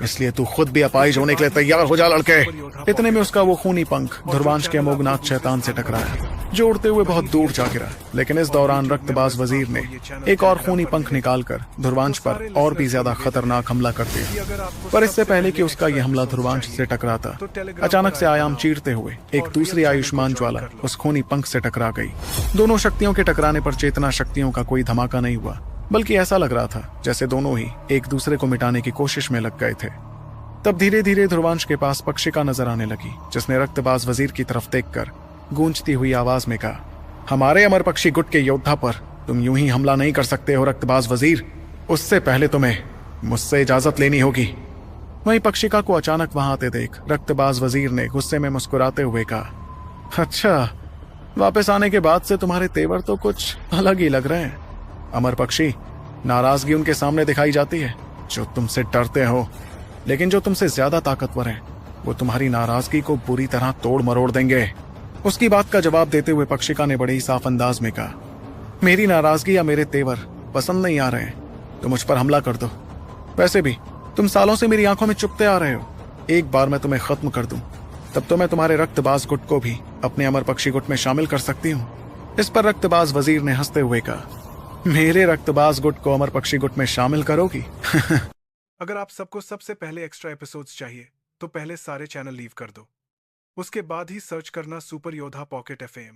इसलिए तू खुद भी अपाहिज होने के लिए तैयार हो जा लड़के। इतने में उसका वो खूनी पंख धुरवांश के अमोघनाथ शैतान से टकराया, जो उड़ते हुए बहुत दूर जा गिरा। लेकिन इस दौरान रक्तबाज वजीर ने एक और खूनी पंख निकालकर धुरवांश पर और भी ज्यादा खतरनाक हमला कर दिया। पर इससे पहले कि उसका यह हमला धुरवांश से टकराता, अचानक से आयाम चीरते हुए एक दूसरी आयुष्मान ज्वाला उस खूनी पंख से टकरा गई। दोनों शक्तियों के टकराने पर चेतना शक्तियों का कोई धमाका नहीं हुआ, बल्कि ऐसा लग रहा था जैसे दोनों ही एक दूसरे को मिटाने की कोशिश में लग गए थे। तब धीरे धीरे धुरवांश के पास पक्षिका नजर आने लगी, जिसने रक्तबाज वजीर की तरफ देखकर गूंजती हुई आवाज में कहा, हमारे अमर पक्षी गुट के योद्धा पर तुम यूं ही हमला नहीं कर सकते हो रक्तबाज वजीर, उससे पहले तुम्हें मुझसे इजाजत लेनी होगी। वहीं पक्षिका को अचानक वहां आते देख रक्तबाज वजीर ने गुस्से में मुस्कुराते हुए कहा, अच्छा, वापस आने के बाद से तुम्हारे तेवर तो कुछ अलग ही लग रहे हैं। अमर पक्षी, नाराजगी उनके सामने दिखाई जाती है जो तुमसे डरते हो, लेकिन जो तुमसे ज्यादा ताकतवर हैं, वो तुम्हारी नाराजगी को बुरी तरह तोड़ मरोड़ देंगे। उसकी बात का जवाब देते हुए पक्षिका ने बड़े ही साफ अंदाज में कहा, मेरी नाराजगी या मेरे तेवर पसंद नहीं आ रहे हैं तो मुझ पर हमला कर दो। वैसे भी तुम सालों से मेरी आंखों में चुपते आ रहे हो, एक बार मैं तुम्हें खत्म कर दूं, तब तो मैं तुम्हारे रक्तबाज गुट को भी अपने अमर पक्षी गुट में शामिल कर सकती हूँ। इस पर रक्तबाज वजीर ने हंसते हुए कहा, मेरे रक्तबाज गुट को अमर पक्षी गुट में शामिल करोगी? अगर आप सबको सबसे पहले एक्स्ट्रा एपिसोड्स चाहिए तो पहले सारे चैनल लीव कर दो, उसके बाद ही सर्च करना सुपर योद्धा पॉकेट एफएम,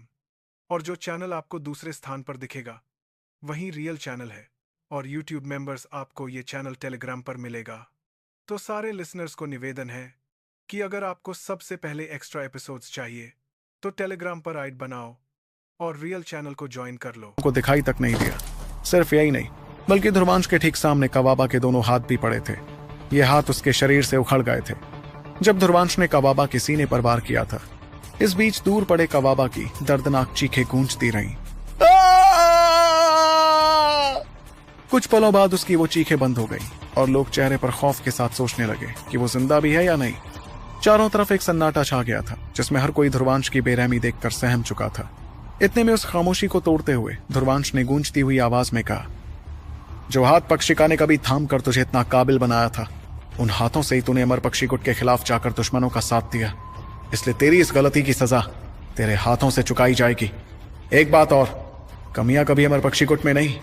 और जो चैनल आपको दूसरे स्थान पर दिखेगा वही रियल चैनल है। और यूट्यूब मेंबर्स आपको ये चैनल टेलीग्राम पर मिलेगा। तो सारे लिसनर्स को निवेदन है कि अगर आपको सबसे पहले एक्स्ट्रा एपिसोड्स चाहिए तो टेलीग्राम पर आइड बनाओ और रियल चैनल को ज्वाइन कर लो। को दिखाई तक नहीं दिया। सिर्फ यही नहीं, बल्कि धुरवांश के ठीक सामने कबाबा के दोनों हाथ भी पड़े थे। ये हाथ उसके शरीर से उखड़ गए थे जब धुरवांश ने कबाबा के सीने पर वार किया था। इस बीच दूर पड़े कबाबा की दर्दनाक चीखें गूंजती रहीं। कुछ पलों बाद उसकी वो चीखें बंद हो गई और लोग चेहरे पर खौफ के साथ सोचने लगे कि वो जिंदा भी है या नहीं। चारों तरफ एक सन्नाटा छा गया था, जिसमें हर कोई धुरवांश की बेरहमी देखकर सहम चुका था। इतने में उस खामोशी को तोड़ते हुए धुरवांश ने गूंजती हुई आवाज में कहा, जो हाथ पक्षिका ने कभी थाम कर तुझे इतना काबिल बनाया था, उन हाथों से ही तूने अमर पक्षी गुट के खिलाफ जाकर दुश्मनों का साथ दिया, इसलिए तेरी इस गलती की सजा तेरे हाथों से चुकाई जाएगी। एक बात और, कमियां कभी अमर पक्षी गुट में नहीं,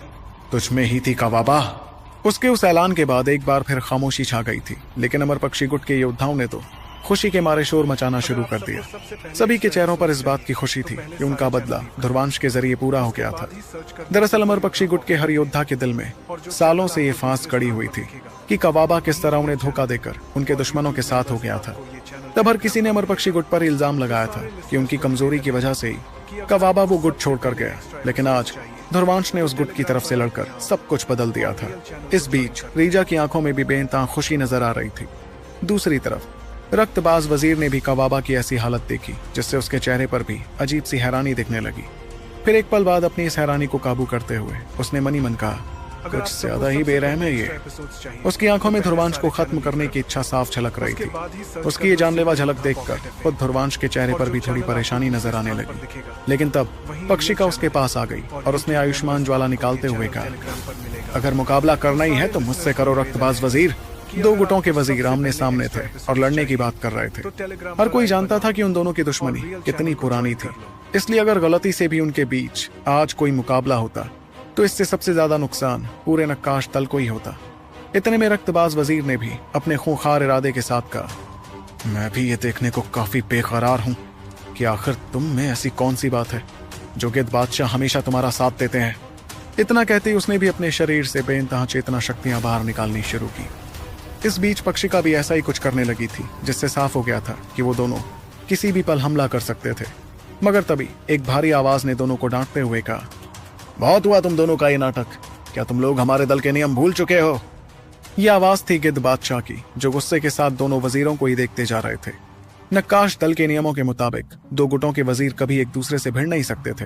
तुझ में ही थी कबाबा। उसके उस ऐलान के बाद एक बार फिर खामोशी छा गई थी, लेकिन अमर पक्षी गुट के योद्धाओं ने तो खुशी के मारे शोर मचाना शुरू कर दिया। सभी के चेहरों पर इस बात की खुशी थी कि उनका बदला धुरवांश के जरिए पूरा हो गया था। दरअसल अमर पक्षी गुट के हर योद्धा के दिल में सालों से ये फांस कड़ी हुई थी कि कबाबा किस तरह उन्हें धोखा देकर उनके दुश्मनों के साथ हो गया था। तब हर किसी ने अमर पक्षी गुट पर इल्जाम लगाया था कि उनकी कमजोरी की वजह से ही कबाबा वो गुट छोड़कर गया, लेकिन आज धुरवांश ने उस गुट की तरफ से लड़कर सब कुछ बदल दिया था। इस बीच रीजा की आंखों में भी बेइंतहा खुशी नजर आ रही थी। दूसरी तरफ रक्तबाज वजीर ने भी कबाबा की ऐसी हालत देखी जिससे उसके चेहरे पर भी अजीब सी हैरानी दिखने लगी। फिर एक पल बाद अपनी इस हैरानी को काबू करते हुए उसने मनी मन कहा, कुछ ज्यादा ही बेरहम है ये। उसकी आंखों में धुरवांश को खत्म करने की इच्छा साफ झलक रही थी। उसकी ये जानलेवा झलक देखकर खुद धुरवांश के चेहरे पर भी थोड़ी परेशानी नजर आने लगी। लेकिन तब पक्षिका उसके पास आ गई और उसने आयुष्मान ज्वाला निकालते हुए कहा, अगर मुकाबला करना ही है तो मुझसे करो रक्तबाज वजीर। दो गुटों के वजीर आमने सामने थे और लड़ने की बात कर रहे थे। हर कोई जानता था कि उन दोनों की दुश्मनी कितनी पुरानी थी, इसलिए अगर गलती से भी उनके बीच आज कोई मुकाबला होता तो इससे सबसे ज्यादा नुकसान पूरे नक्काश दल को ही होता। इतने में रक्तबाज वजीर ने भी अपने खूंखार इरादे के साथ कहा, मैं भी ये देखने को काफी बेकरार हूँ कि आखिर तुम में ऐसी कौन सी बात है जो गिद्ध बादशाह हमेशा तुम्हारा साथ देते हैं। इतना कहते ही उसने भी अपने शरीर से बेइंतहा चेतना शक्तियां बाहर निकालनी शुरू की। इस बीच पक्षिका भी ऐसा ही कुछ करने लगी थी, जिससे साफ हो गया था कि वो दोनों किसी भी पल हमला कर सकते थे। मगर तभी एक भारी आवाज ने दोनों को डांटते हुए कहा, बहुत हुआ तुम दोनों का ये नाटक, क्या तुम लोग हमारे दल के नियम भूल चुके हो? यह आवाज थी गिद्ध बादशाह की, जो गुस्से के साथ दोनों वजीरों को ही देखते जा रहे थे। नक्काश दल के नियमों के मुताबिक दो गुटों के वजीर कभी एक दूसरे से भिड़ नहीं सकते थे।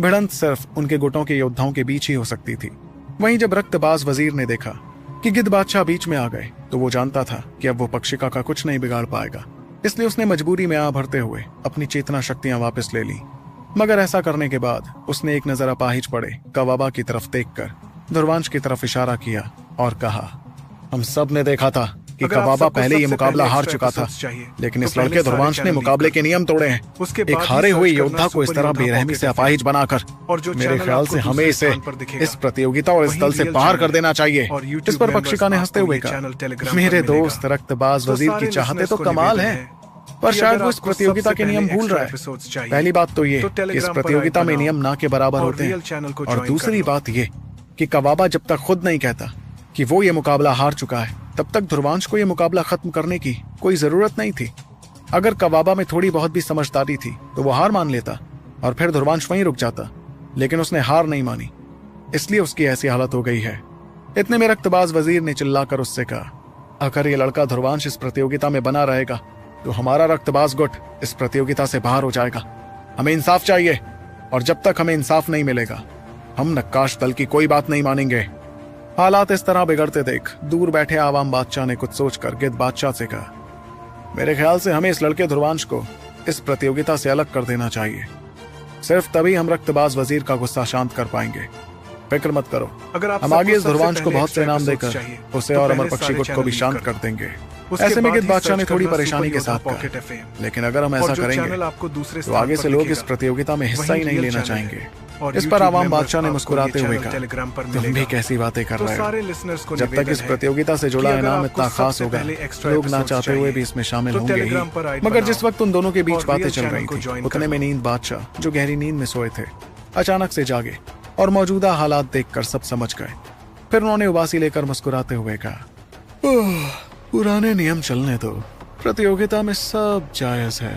भिड़ंत सिर्फ उनके गुटों के योद्धाओं के बीच ही हो सकती थी। वहीं जब रक्तबाज वजीर ने देखा कि गिद्ध बादशाह बीच में आ गए तो वो जानता था कि अब वो पक्षिका का कुछ नहीं बिगाड़ पाएगा। इसलिए उसने मजबूरी में आ भरते हुए अपनी चेतना शक्तियां वापस ले ली। मगर ऐसा करने के बाद उसने एक नजर अपाहिज पड़े कवाबा की तरफ देखकर ध्रुवांश की तरफ इशारा किया और कहा, हम सब ने देखा था कि कवाबा पहले ये मुकाबला हार चुका था, लेकिन इस लड़के ध्रुवांश ने मुकाबले के नियम तोड़े हैं। एक हारे हुए योद्धा को इस तरह बेरहमी से अपाहिज बनाकर मेरे ख्याल से हमें इसे इस प्रतियोगिता और इस दल से बाहर कर देना चाहिए। इस पर पक्षिका ने हंसते हुए कहा, मेरे दोस्त रक्तबाज वजीर की चाहते तो कमाल है, पर शायद वो इस प्रतियोगिता के नियम भूल रहा है। पहली बात तो ये कि इस प्रतियोगिता में नियम ना के बराबर होते हैं, और दूसरी बात ये कि कवाबा जब तक खुद नहीं कहता कि वो ये मुकाबला हार चुका है, तब तक ध्रुवांश को ये मुकाबला खत्म करने की कोई जरूरत नहीं थी। अगर कवाबा में थोड़ी बहुत भी समझदारी थी तो वो हार मान लेता और फिर ध्रुवांश वहीं रुक जाता, लेकिन उसने हार नहीं मानी, इसलिए उसकी ऐसी हालत हो गई है। इतने में रक्तबाज वजीर ने चिल्लाकर उससे कहा, अगर ये लड़का ध्रुवांश इस प्रतियोगिता में बना रहेगा तो हमारा रक्तबाज गुट इस प्रतियोगिता से बाहर हो जाएगा। हमें इंसाफ चाहिए, और जब तक हमें इंसाफ नहीं मिलेगा हम नक्काश दल की कोई बात नहीं मानेंगे। हालात इस तरह बिगड़ते देख दूर बैठे आवाम बादशाह ने कुछ सोचकर गिद्ध बादशाह से कहा, मेरे ख्याल से हमें इस लड़के ध्रुवांश को इस प्रतियोगिता से अलग कर देना चाहिए। सिर्फ तभी हम रक्तबाज वजीर का गुस्सा शांत कर पाएंगे। फिक्र मत करो, हम आगे इस ध्रुवांश को बहुत से इनाम देकर उसे और अमर पक्षी गुट को भी शांत कर देंगे। ऐसे में गिद्ध बादशाह ने थोड़ी परेशानी के साथ कहा, लेकिन अगर हम ऐसा करेंगे तो आगे से लोग इस प्रतियोगिता में हिस्सा ही नहीं लेना चाहेंगे। इस पर आवाम बादशाह ने मुस्कुराते हुए कहा, तुम भी कैसी बातें कर रहे हो। जब तक इस प्रतियोगिता से जुड़ा इनाम इतना खास होगा, लोग ना चाहते हुए भी इसमें शामिल होंगे ही। मगर जिस वक्त उन दोनों के बीच बातें चल रही थी, उतने में नींद बादशाह, जो गहरी नींद में सोए थे, अचानक से जागे और मौजूदा हालात देखकर सब समझ गए। फिर उन्होंने उबासी लेकर मुस्कुराते हुए कहा, पुराने नियम चलने दो, प्रतियोगिता में सब जायज है।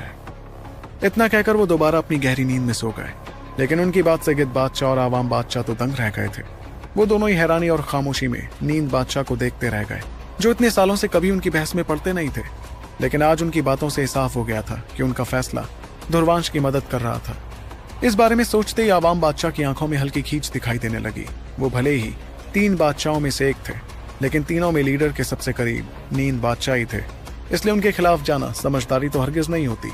इतना कहकर वो दोबारा अपनी गहरी नींद में सो गए। लेकिन उनकी बात से गिद्ध बादशाह और आवाम बादशाह तो दंग रह गए थे। वो दोनों ही हैरानी और खामोशी में नींद बादशाह को देखते रह गए, जो इतने सालों से कभी उनकी बहस में पड़ते नहीं थे। लेकिन आज उनकी बातों से साफ हो गया था कि उनका फैसला ध्रुवांश की मदद कर रहा था। इस बारे में सोचते ही आवाम बादशाह की आंखों में हल्की खींच दिखाई देने लगी। वो भले ही 3 बादशाहों में से एक थे, लेकिन तीनों में लीडर के सबसे करीब नींद बादशाह ही थे, इसलिए उनके खिलाफ जाना समझदारी तो हरगिज नहीं होती।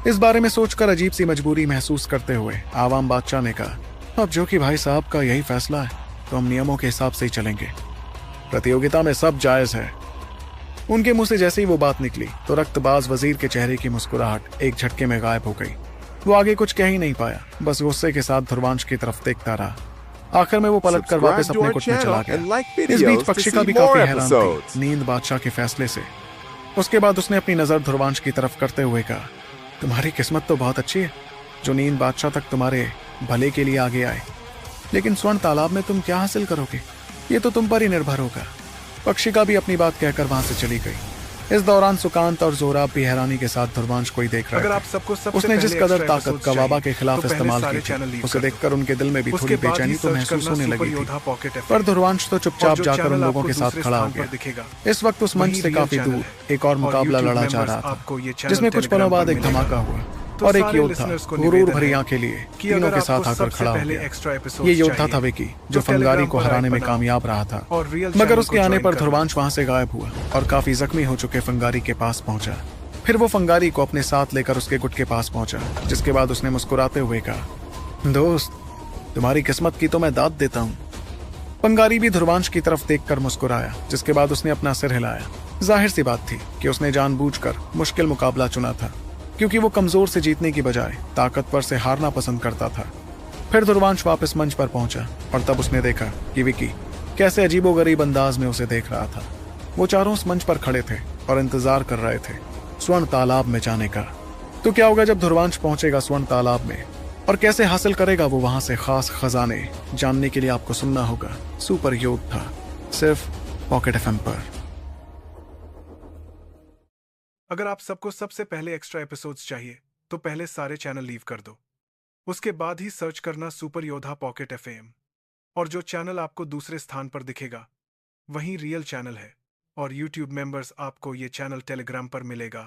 इस बारे में सोचकर अजीब सी मजबूरी महसूस करते हुए आवाम बादशाह ने कहा, अब जो कि भाई साहब का यही फैसला है तो हम नियमों के हिसाब से ही चलेंगे। प्रतियोगिता में सब जायज है। उनके मुंह से जैसे ही वो बात निकली तो रक्तबाज वजीर के चेहरे की मुस्कुराहट एक झटके में गायब हो गई। वो आगे कुछ कह ही नहीं पाया, बस गुस्से के साथ ध्रुवांश की तरफ देखता रहा। आखिर में वो पलटकर वापस अपने गुट में चला गया। इस बीच पक्षिका भी काफी हैरान थी नींद बादशाह के फैसले से। उसके बाद उसने अपनी नजर ध्रुवांश की तरफ करते हुए कहा, तुम्हारी किस्मत तो बहुत अच्छी है जो नींद बादशाह तक तुम्हारे भले के लिए आगे आए, लेकिन स्वर्ण तालाब में तुम क्या हासिल करोगे ये तो तुम पर ही निर्भर होगा। पक्षिका भी अपनी बात कहकर वहां से चली गई। इस दौरान सुकांत और जोराब भी हैरानी के साथ ध्रुवांश को ही देख रहे थे। उसने जिस कदर ताकत कवाबा के खिलाफ इस्तेमाल की थी, उसे देखकर उनके दिल में भी थोड़ी बेचैनी तो महसूस होने लगी थी। पर ध्रुवांश तो चुपचाप जाकर उन लोगों के साथ खड़ा हो गया। इस वक्त उस मंच से काफी दूर एक और मुकाबला लड़ा जा रहा था, जिसमें कुछ पलों बाद एक धमाका हुआ और एक योद्धा गुरूर भरी आंखें लिए तीनों के साथ आकर खड़ा हो गया। ये योद्धा था विकी, जो फंगारी को हराने में कामयाब रहा था। मगर उसके आने पर ध्रुवांश वहां से गायब हुआ और काफी जख्मी हो चुके फंगारी के पास पहुंचा। फिर वो फंगारी को अपने साथ लेकर उसके गुट के पास पहुंचा, जिसके बाद उसने मुस्कुराते हुए कहा, दोस्त तुम्हारी किस्मत की तो मैं दाद देता हूँ। फंगारी भी ध्रुवांश की तरफ देखकर मुस्कुराया, जिसके बाद उसने अपना सिर हिलाया। जाहिर सी बात थी कि उसने जानबूझकर मुश्किल मुकाबला चुना था, क्योंकि वो कमजोर से जीतने की बजाय ताकतवर से हारना पसंद करता था। फिर ध्रुवांश वापस मंच पर पहुंचा और तब उसने देखा कि विकी कैसे अजीबोगरीब अंदाज में उसे देख रहा था। वो चारों उस मंच पर खड़े थे और इंतजार कर रहे थे स्वर्ण तालाब में जाने का। तो क्या होगा जब ध्रुवांश पहुंचेगा स्वर्ण तालाब में, और कैसे हासिल करेगा वो वहां से खास खजाने, जानने के लिए आपको सुनना होगा सुपर योद्धा, सिर्फ पॉकेट एफएम पर। अगर आप सबको सबसे पहले एक्स्ट्रा एपिसोड्स चाहिए तो पहले सारे चैनल लीव कर दो, उसके बाद ही सर्च करना सुपर योद्धा पॉकेट एफएम, और जो चैनल आपको दूसरे स्थान पर दिखेगा वही रियल चैनल है। और यूट्यूब मेंबर्स आपको ये चैनल टेलीग्राम पर मिलेगा।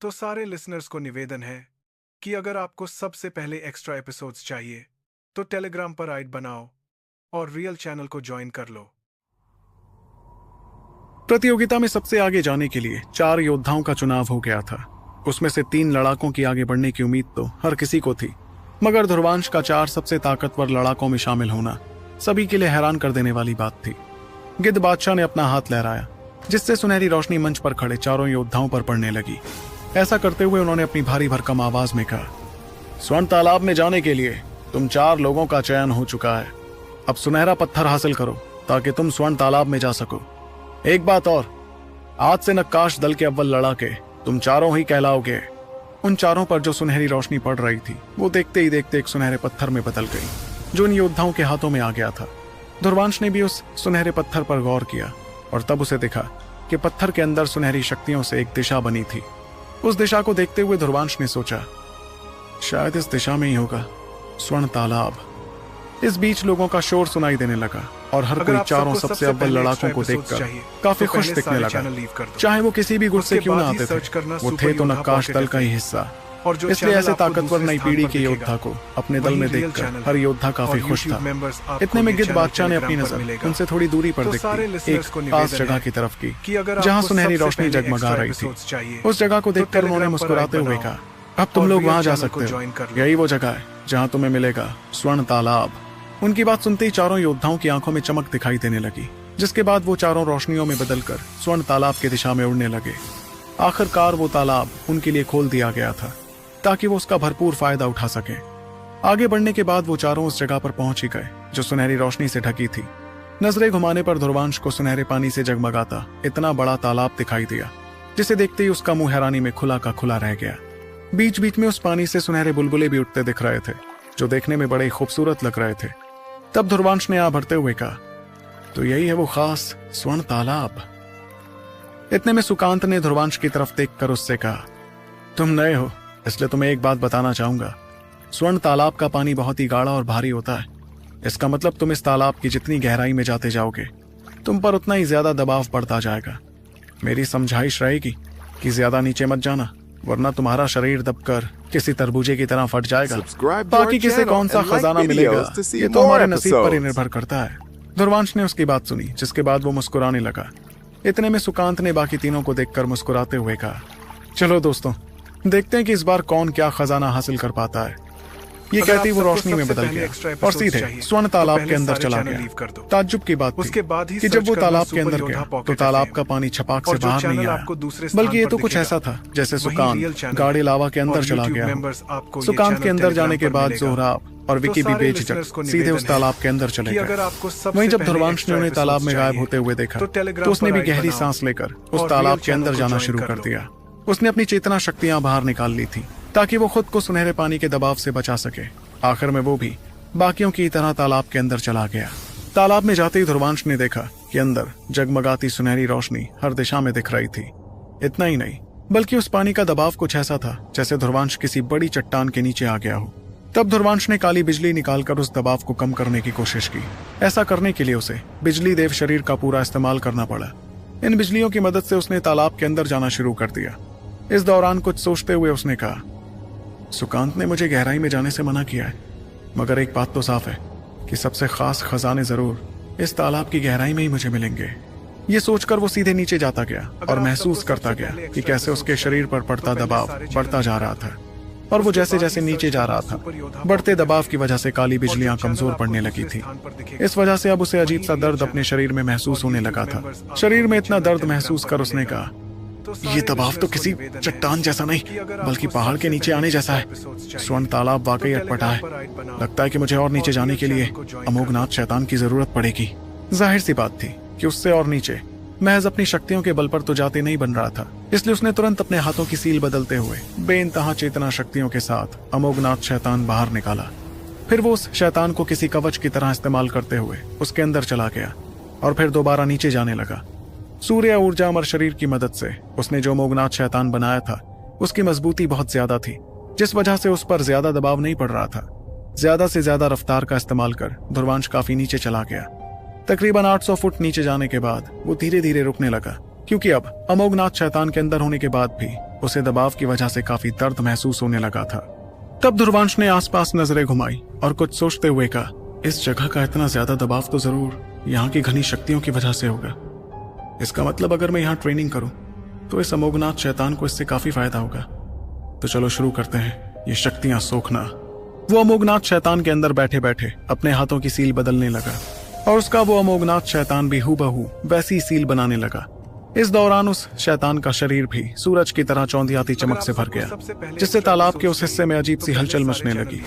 तो सारे लिसनर्स को निवेदन है कि अगर आपको सबसे पहले एक्स्ट्रा एपिसोड्स चाहिए तो टेलीग्राम पर आइड बनाओ और रियल चैनल को ज्वाइन कर लो। प्रतियोगिता में सबसे आगे जाने के लिए 4 योद्धाओं का चुनाव हो गया था। उसमें से 3 लड़ाकों की आगे बढ़ने की उम्मीद तो हर किसी को थी, मगर ध्रुवांश का 4 सबसे ताकतवर लड़ाकों में शामिल होना सभी के लिए हैरान कर देने वाली बात थी। गिद्ध बादशाह ने अपना हाथ लहराया, जिससे सुनहरी रोशनी मंच पर खड़े 4 योद्धाओं पर पड़ने लगी। ऐसा करते हुए उन्होंने अपनी भारी भरकम आवाज में कहा, स्वर्ण तालाब में जाने के लिए तुम 4 लोगों का चयन हो चुका है। अब सुनहरा पत्थर हासिल करो ताकि तुम स्वर्ण तालाब में जा सको। एक बात और, आज से नक्काश दल के अव्वल लड़ाके तुम 4 ही कहलाओगे। उन 4 पर जो सुनहरी रोशनी पड़ रही थी वो देखते ही देखते एक सुनहरे पत्थर में बदल गई, जो इन योद्धाओं के हाथों में आ गया था। ध्रुवांश ने भी उस सुनहरे पत्थर पर गौर किया और तब उसे देखा कि पत्थर के अंदर सुनहरी शक्तियों से एक दिशा बनी थी। उस दिशा को देखते हुए ध्रुवांश ने सोचा, शायद इस दिशा में ही होगा स्वर्ण तालाब। इस बीच लोगों का शोर सुनाई देने लगा और हर कोई 4 सबसे अव्वल लड़ाकों को देखकर काफी खुश दिखने लगा। चाहे वो किसी भी गुट से क्यों ना आते थे, वो थे तो नक्काश दल का ही हिस्सा। इसलिए ऐसे ताकतवर नई पीढ़ी के योद्धा को अपने दल में देखकर हर योद्धा काफी खुश था। इतने में गिद्ध बादशाह ने अपनी नजर उनसे थोड़ी दूरी पर दिखती एक खास जगह की तरफ की, जहाँ सुनहरी रोशनी जगमगा रही थी। उस जगह को देखकर उन्होंने मुस्कुराते हुए कहा, अब तुम लोग वहाँ जा सकते हो। यही वो जगह है जहाँ तुम्हें मिलेगा स्वर्ण तालाब। उनकी बात सुनते ही 4 योद्धाओं की आंखों में चमक दिखाई देने लगी, जिसके बाद वो 4 रोशनियों में बदलकर स्वर्ण तालाब की दिशा में उड़ने लगे। आखिरकार वो तालाब उनके लिए खोल दिया गया था ताकि वो उसका भरपूर फायदा उठा सके। आगे बढ़ने के बाद वो 4 उस जगह पर पहुंच ही गए जो सुनहरी रोशनी से ढकी थी। नजरें घुमाने पर ध्रुवांश को सुनहरे पानी से जगमगाता इतना बड़ा तालाब दिखाई दिया, जिसे देखते ही उसका मुंह हैरानी में खुला का खुला रह गया। बीच बीच में उस पानी से सुनहरे बुलबुले भी उठते दिख रहे थे, जो देखने में बड़े खूबसूरत लग रहे थे। तब ध्रुवांश ने आ भरते हुए कहा, तो यही है वो खास स्वर्ण तालाब। इतने में सुकांत ने ध्रुवांश की तरफ देखकर उससे कहा, तुम नए हो इसलिए तुम्हें एक बात बताना चाहूंगा। स्वर्ण तालाब का पानी बहुत ही गाढ़ा और भारी होता है। इसका मतलब तुम इस तालाब की जितनी गहराई में जाते जाओगे, तुम पर उतना ही ज्यादा दबाव बढ़ता जाएगा। मेरी समझाइश रहेगी कि ज्यादा नीचे मत जाना, वरना तुम्हारा शरीर दबकर किसी तरबूजे की तरह फट जाएगा। बाकी किसे कौन सा खजाना मिलेगा ये तो हमारे नसीब पर ही निर्भर करता है। ध्रुवांश ने उसकी बात सुनी, जिसके बाद वो मुस्कुराने लगा। इतने में सुकांत ने बाकी तीनों को देखकर मुस्कुराते हुए कहा, चलो दोस्तों, देखते हैं कि इस बार कौन क्या खजाना हासिल कर पाता है। ये कहती वो रोशनी में बदल गया और सीधे स्वर्ण तालाब के अंदर चला गया। ताज्जुब की बात थी कि जब वो तालाब के अंदर गया तो तालाब का पानी छपाक से बाहर नहीं आया, बल्कि ये तो कुछ ऐसा था जैसे सुकांत गाढ़े लावा के अंदर चला गया। सुकांत के अंदर जाने के बाद जोहराब और विकी भी बेझिझक सीधे उस तालाब के अंदर चले गए। वहीं जब ध्रुवांश ने उन्हें तालाब में गायब होते हुए देखा तो उसने भी गहरी सांस लेकर उस तालाब के अंदर जाना शुरू कर दिया। उसने अपनी चेतना शक्तियां बाहर निकाल ली थी ताकि वो खुद को सुनहरे पानी के दबाव से बचा सके। आखिर में वो भी बाकियों की तरह तालाब के अंदर चला गया। तालाब में जाते ही ध्रुवांश ने देखा कि अंदर जगमगाती सुनहरी रोशनी हर दिशा में दिख रही थी। इतना ही नहीं, बल्कि उस पानी का दबाव कुछ ऐसा था जैसे ध्रुवांश किसी बड़ी चट्टान के नीचे आ गया हो। तब ध्रुवांश ने काली बिजली निकालकर उस दबाव को कम करने की कोशिश की। ऐसा करने के लिए उसे बिजली देव शरीर का पूरा इस्तेमाल करना पड़ा। इन बिजलियों की मदद से उसने तालाब के अंदर जाना शुरू कर दिया। इस दौरान कुछ सोचते हुए उसने कहा, सुकांत ने मुझे गहराई में जाने से मना किया है, मगर एक बात तो साफ है कि सबसे खास खजाने जरूर इस तालाब की गहराई में ही मुझे मिलेंगे। ये सोचकर वो सीधे नीचे जाता गया और महसूस करता गया कि कैसे उसके शरीर पर पड़ता दबाव बढ़ता जा रहा था। और वो जैसे जैसे नीचे जा रहा था, बढ़ते दबाव की वजह से काली बिजलियां कमजोर पड़ने लगी थी। इस वजह से अब उसे अजीब सा दर्द अपने शरीर में महसूस होने लगा था। शरीर में इतना दर्द महसूस कर उसने कहा, ये दबाव तो किसी चट्टान जैसा नहीं बल्कि पहाड़ के नीचे आने जैसा है। स्वर्ण तालाब वाकई अटपटा है। लगता है कि मुझे और नीचे जाने के लिए अमोघनाथ शैतान की जरूरत पड़ेगी। जाहिर सी बात थी कि उससे और नीचे महज अपनी शक्तियों के बल पर तो जाते नहीं बन रहा था। इसलिए उसने तुरंत अपने हाथों की सील बदलते हुए बेइंतहा चेतना शक्तियों के साथ अमोघनाथ शैतान बाहर निकाला। फिर वो उस शैतान को किसी कवच की तरह इस्तेमाल करते हुए उसके अंदर चला गया और फिर दोबारा नीचे जाने लगा। सूर्य ऊर्जा और शरीर की मदद से उसने जो अमोघनाथ शैतान बनाया था उसकी मजबूती बहुत ज्यादा थी, जिस वजह से उस पर ज्यादा दबाव नहीं पड़ रहा था। ज्यादा से ज्यादा रफ्तार का इस्तेमाल कर ध्रुवांश काफी नीचे चला गया। तकरीबन 800 फुट नीचे जाने के बाद वो धीरे धीरे रुकने लगा, क्योंकि अब अमोघनाथ शैतान के अंदर होने के बाद भी उसे दबाव की वजह से काफी दर्द महसूस होने लगा था। तब ध्रुवांश ने आसपास नजरें घुमाई और कुछ सोचते हुए कहा, इस जगह का इतना ज्यादा दबाव तो जरूर यहाँ की घनी शक्तियों की वजह से होगा। इसका मतलब अगर मैं यहाँ ट्रेनिंग करूं तो इस अमोघनाथ शैतान को इससे काफी फायदा होगा। तो चलो शुरू करते हैं ये शक्तियां सोखना। वो अमोघनाथ शैतान के अंदर बैठे बैठे अपने हाथों की सील बदलने लगा और उसका वो अमोघनाथ शैतान भी हूबहू वैसी सील बनाने लगा। इस दौरान उस शैतान का शरीर भी सूरज की तरह चौंधियाती चमक से भर गया, जिससे तालाब के उस हिस्से में अजीब सी हलचल मचने लगी।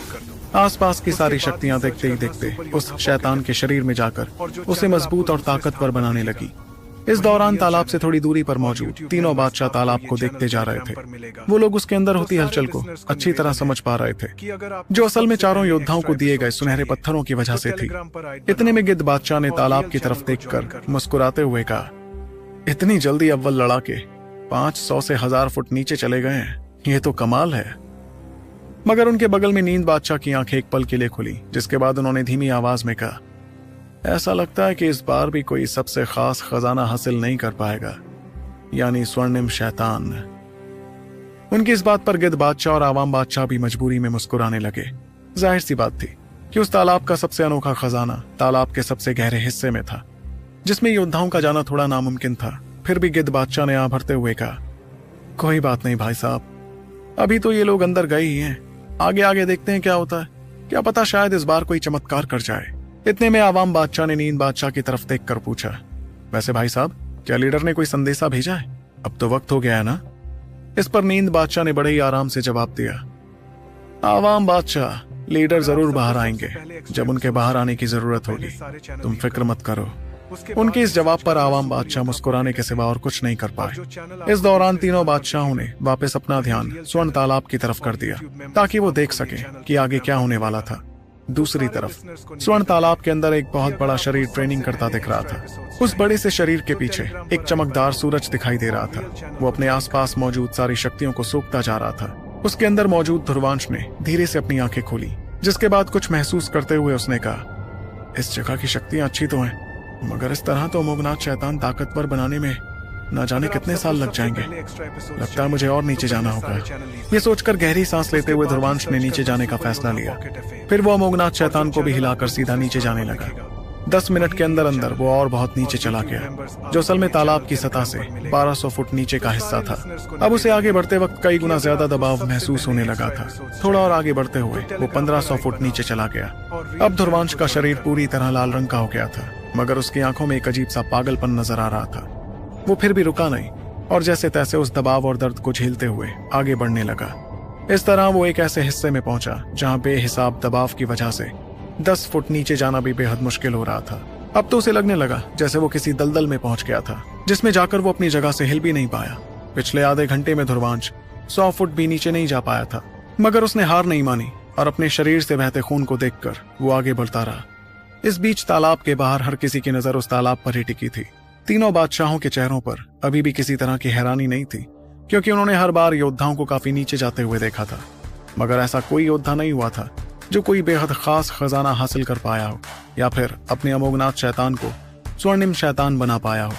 आसपास की सारी शक्तियां देखते ही देखते उस शैतान के शरीर में जाकर उसे मजबूत और ताकतवर बनाने लगी। इस दौरान तालाब से थोड़ी दूरी पर मौजूद तीनों बादशाह तालाब को देखते जा रहे थे। वो लोग उसके अंदर होती हलचल को अच्छी तरह समझ पा रहे थे, जो असल में चारों योद्धाओं को दिए गए सुनहरे पत्थरों की वजह से थी। इतने में गिद्ध बादशाह ने तालाब की तरफ देखकर मुस्कुराते हुए कहा, इतनी जल्दी अव्वल लड़ा के 500 से 1000 फुट नीचे चले गए हैं, ये तो कमाल है। मगर उनके बगल में नींद बादशाह की आंखें एक पल के लिए खुली, जिसके बाद उन्होंने धीमी आवाज में कहा, ऐसा लगता है कि इस बार भी कोई सबसे खास खजाना हासिल नहीं कर पाएगा, यानी स्वर्णिम शैतान। उनकी इस बात पर गिद्ध बादशाह और आवाम बादशाह भी मजबूरी में मुस्कुराने लगे। जाहिर सी बात थी कि उस तालाब का सबसे अनोखा खजाना तालाब के सबसे गहरे हिस्से में था, जिसमें योद्धाओं का जाना थोड़ा नामुमकिन था। फिर भी गिद्ध बादशाह ने आ भरते हुए कहा, कोई बात नहीं भाई साहब, अभी तो ये लोग अंदर गए ही हैं, आगे आगे देखते हैं क्या होता है, क्या पता शायद इस बार कोई चमत्कार कर जाए। इतने में आवाम बादशाह ने नींद बादशाह की तरफ देखकर पूछा, वैसे भाई साहब क्या लीडर ने कोई संदेशा भेजा है? अब तो वक्त हो गया है ना? इस पर नींद बादशाह ने बड़े ही आराम से जवाब दिया, आवाम बादशाह, लीडर जरूर बाहर आएंगे जब उनके बाहर आने की जरूरत होगी, तुम फिक्र मत करो। उनके इस जवाब पर आवाम बादशाह मुस्कुराने के सिवा और कुछ नहीं कर पाए। इस दौरान तीनों बादशाहों ने वापस अपना ध्यान स्वर्ण तालाब की तरफ कर दिया, ताकि वो देख सके कि आगे क्या होने वाला था। दूसरी तरफ स्वर्ण तालाब के अंदर एक बहुत बड़ा शरीर ट्रेनिंग करता दिख रहा था। उस बड़े से शरीर के पीछे एक चमकदार सूरज दिखाई दे रहा था। वो अपने आसपास मौजूद सारी शक्तियों को सोखता जा रहा था। उसके अंदर मौजूद ध्रुवांश ने धीरे से अपनी आंखें खोली, जिसके बाद कुछ महसूस करते हुए उसने कहा, इस जगह की शक्तियां अच्छी तो हैं, मगर इस तरह तो अमोघनाथ शैतान ताकतवर बनाने में न जाने कितने साल लग जाएंगे। लगता है मुझे और नीचे जाना होगा। ये सोचकर गहरी सांस लेते हुए ध्रुवांश ने नीचे जाने का फैसला लिया। फिर वो अमोघनाथ शैतान को भी हिलाकर सीधा नीचे जाने लगा। 10 मिनट के अंदर अंदर वो और बहुत नीचे चला गया, जो असल में तालाब की सतह से 1200 फुट नीचे का हिस्सा था। अब उसे आगे बढ़ते वक्त कई गुना ज्यादा दबाव महसूस होने लगा था। थोड़ा और आगे बढ़ते हुए वो 1500 फुट नीचे चला गया। अब ध्रुवांश का शरीर पूरी तरह लाल रंग का हो गया था, मगर उसकी आंखों में एक अजीब सा पागलपन नजर आ रहा था। वो फिर भी रुका नहीं और जैसे तैसे उस दबाव और दर्द को झेलते हुए आगे बढ़ने लगा। इस तरह वो एक ऐसे हिस्से में पहुंचा जहां बेहिसाब दबाव की वजह से 10 फुट नीचे जाना भी बेहद मुश्किल हो रहा था। अब तो उसे लगने लगा जैसे वो किसी दलदल में पहुंच गया था, जिसमें जाकर वो अपनी जगह से हिल भी नहीं पाया। पिछले आधे घंटे में ध्रुवांश 100 फुट भी नीचे नहीं जा पाया था, मगर उसने हार नहीं मानी और अपने शरीर से बहते खून को देखकर वो आगे बढ़ता रहा। इस बीच तालाब के बाहर हर किसी की नजर उस तालाब पर ही टिकी थी। तीनों बादशाहों के चेहरों पर अभी भी किसी तरह की हैरानी नहीं थी, क्योंकि उन्होंने हर बार योद्धाओं को काफी नीचे जाते हुए देखा था, मगर ऐसा कोई योद्धा नहीं हुआ था जो कोई बेहद खास खजाना हासिल कर पाया हो या फिर अपने अमोघनाथ शैतान को स्वर्णिम शैतान बना पाया हो।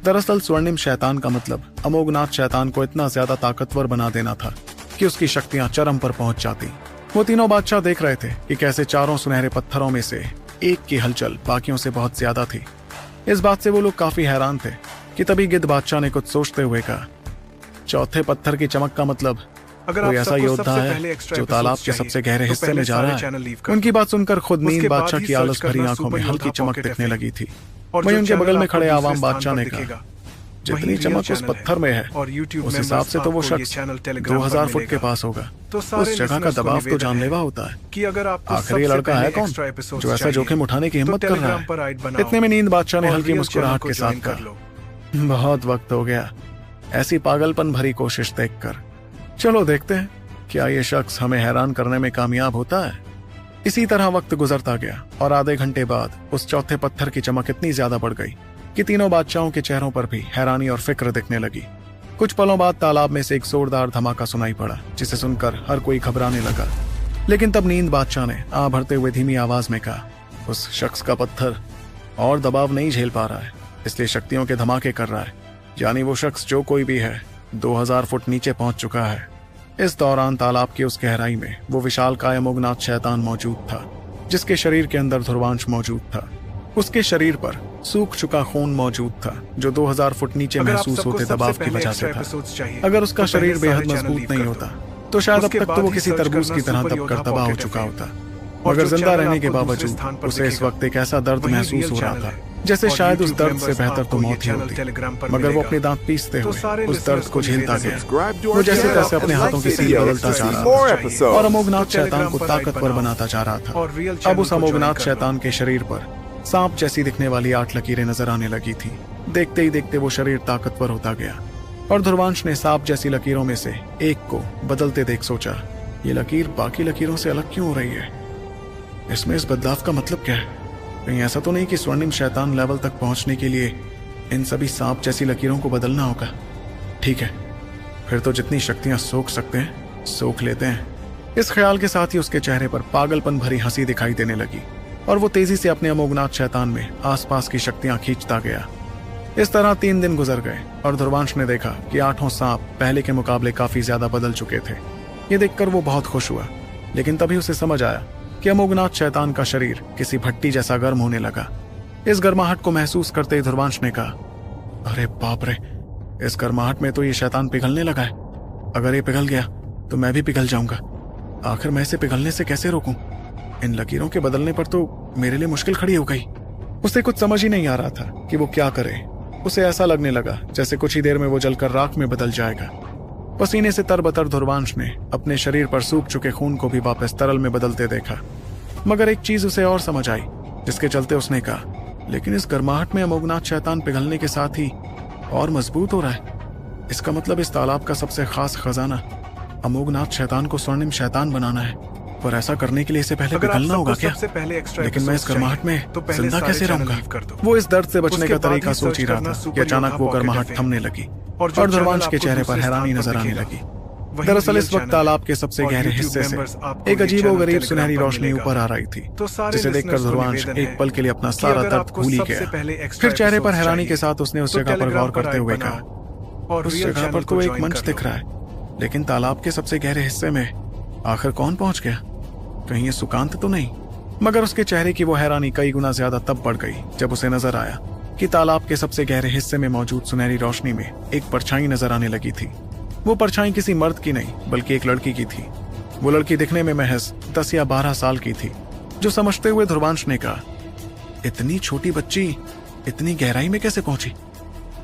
दरअसल स्वर्णिम शैतान का मतलब अमोघनाथ शैतान को इतना ज्यादा ताकतवर बना देना था कि उसकी शक्तियां चरम पर पहुंच जाती। वो तीनों बादशाह देख रहे थे कि कैसे चारों सुनहरे पत्थरों में से एक की हलचल बाकियों से बहुत ज्यादा थी। इस बात से वो लोग काफी हैरान थे कि तभी गिद्ध बादशाह ने कुछ सोचते हुए कहा, चौथे पत्थर की चमक का मतलब कोई ऐसा योद्धा है जो तालाब के सबसे गहरे हिस्से में जा रहा है। उनकी बात सुनकर खुद नींद बादशाह की आलस भरी आंखों में हल्की चमक दिखने लगी थी। वहीं उनके बगल में खड़े आवाम बादशाह ने कहा, जितनी चमक उस पत्थर में है उस हिसाब से तो वो शख्स 2000 फुट के पास होगा। उस जगह का दबाव तो जानलेवा होता है। आखिर ये लड़का है कौन जो ऐसा जोखिम उठाने की हिम्मत कर रहा है? इतने में नींद बादशाह ने हल्की मुस्कुराहट के साथ कहा, बहुत वक्त हो गया ऐसी पागलपन भरी कोशिश देखकर। चलो देखते हैं क्या ये शख्स हमें हैरान करने में कामयाब होता है। इसी तरह वक्त गुजरता गया और आधे घंटे बाद उस चौथे पत्थर की चमक इतनी ज्यादा बढ़ गई कि तीनों बादशाहों के चेहरों पर भी हैरानी और फिक्र दिखने लगी। कुछ पलों बाद तालाब में से एक जोरदार धमाका सुनाई पड़ा, जिसे सुनकर हर कोई घबराने लगा। लेकिन तब नींद बादशाह ने आ भरते हुए धीमी आवाज में कहा, उस शख्स का पत्थर और दबाव नहीं झेल पा रहा है, इसलिए शक्तियों के धमाके कर रहा है। यानी वो शख्स जो कोई भी है 2000 फुट नीचे पहुंच चुका है। इस दौरान तालाब की उस गहराई में वो विशालकाय अमोघनाथ शैतान मौजूद था, जिसके शरीर के अंदर ध्रुवांश मौजूद था। उसके शरीर पर सूख चुका खून मौजूद था, जो 2000 फुट नीचे महसूस होते दबाव की वजह से था। अगर उसका शरीर बेहद मजबूत नहीं होता तो शायद अब तक तो वो किसी तरबूज की तरह दबकर तबाह हो चुका होता। मगर जिंदा रहने के बावजूद उसे इस वक्त एक ऐसा दर्द महसूस हो रहा था जैसे शायद उस दर्द से बेहतर तो मौत ही होती। मगर वो अपने दांत पीसते हुए उस दर्द को झेलता गया। वो जैसे तैसे अपने हाथों की सील बदलता जा रहा था और अमोघनाथ शैतान को ताकतवर बनाता जा रहा था। अब उस अमोघनाथ शैतान के शरीर पर सांप जैसी दिखने वाली 8 लकीरें नजर आने लगी थी। देखते ही देखते वो शरीर ताकतवर होता गया और ध्रुवांश ने सांप जैसी लकीरों में से एक को बदलते देख सोचा, ये लकीर बाकी लकीरों से अलग क्यों हो रही है? इसमें इस बदलाव का मतलब क्या है? कहीं ऐसा तो नहीं कि स्वर्णिम शैतान लेवल तक पहुंचने के लिए इन सभी सांप जैसी लकीरों को बदलना होगा? ठीक है, फिर तो जितनी शक्तियां सोख सकते हैं सोख लेते हैं। इस ख्याल के साथ ही उसके चेहरे पर पागलपन भरी हंसी दिखाई देने लगी और वो तेजी से अपने अमोघनाथ शैतान में आसपास की शक्तियां खींचता गया। इस तरह 3 दिन गुजर गए और ध्रुवांश ने देखा कि 8 सांप पहले के मुकाबले काफी ज्यादा बदल चुके थे। ये देखकर वो बहुत खुश हुआ, लेकिन तभी उसे समझ आया कि अमोघनाथ शैतान का शरीर किसी भट्टी जैसा गर्म होने लगा। इस गर्माहट को महसूस करते ही ध्रुवांश ने कहा, अरे बाप रे, इस गर्माहट में तो ये शैतान पिघलने लगा है। अगर ये पिघल गया तो मैं भी पिघल जाऊंगा। आखिर मैं इसे पिघलने से कैसे रोकूं? इन लकीरों के बदलने पर तो मेरे लिए मुश्किल खड़ी हो गई। उसे कुछ समझ ही नहीं आ रहा था कि वो क्या करे। उसे ऐसा लगने लगा जैसे कुछ ही देर में वो जलकर राख में बदल जाएगा। पसीने से तरबतर ध्रुवांश ने अपने शरीर पर सूख चुके खून को भी वापस तरल में बदलते देखा। मगर एक चीज उसे और समझ आई, जिसके चलते उसने कहा, लेकिन इस गर्माहट में अमोघनाथ शैतान पिघलने के साथ ही और मजबूत हो रहा है। इसका मतलब इस तालाब का सबसे खास खजाना अमोघनाथ शैतान को स्वर्णिम शैतान बनाना है। पर ऐसा करने के लिए इसे पहले पिघलना होगा क्या? लेकिन मैं इस गर्माहट में जिंदा कैसे रहूंगा? वो इस दर्द से बचने का तरीका सोच ही रहा था कि अचानक वो गर्माहट थमने लगी और ध्रुवांश के चेहरे पर हैरानी नजर आने लगी। दरअसल इस वक्त तालाब के सबसे गहरे हिस्से से एक अजीबोगरीब सुनहरी रोशनी ऊपर आ रही थी, जिसे देखकर ध्रुवांश एक पल के लिए अपना सारा दर्द भूल ही गया। फिर चेहरे पर हैरानी के साथ उसने उस जगह पर गौर करते हुए कहा, उस जगह पर तो एक मंच दिख रहा है, लेकिन तालाब के सबसे गहरे हिस्से में आखिर कौन पहुंच गया? कहीं ये सुकांत तो नहीं? मगर उसके चेहरे की वो हैरानी कई गुना ज्यादा तब बढ़ गई जब उसे नजर आया कि तालाब के सबसे गहरे हिस्से में मौजूद सुनहरी रोशनी में एक परछाई नजर आने लगी थी। वो परछाई किसी मर्द की नहीं बल्कि एक लड़की की थी। वो लड़की दिखने में महज 10 या 12 साल की थी। जो समझते हुए ध्रुवांश ने कहा, इतनी छोटी बच्ची इतनी गहराई में कैसे पहुंची?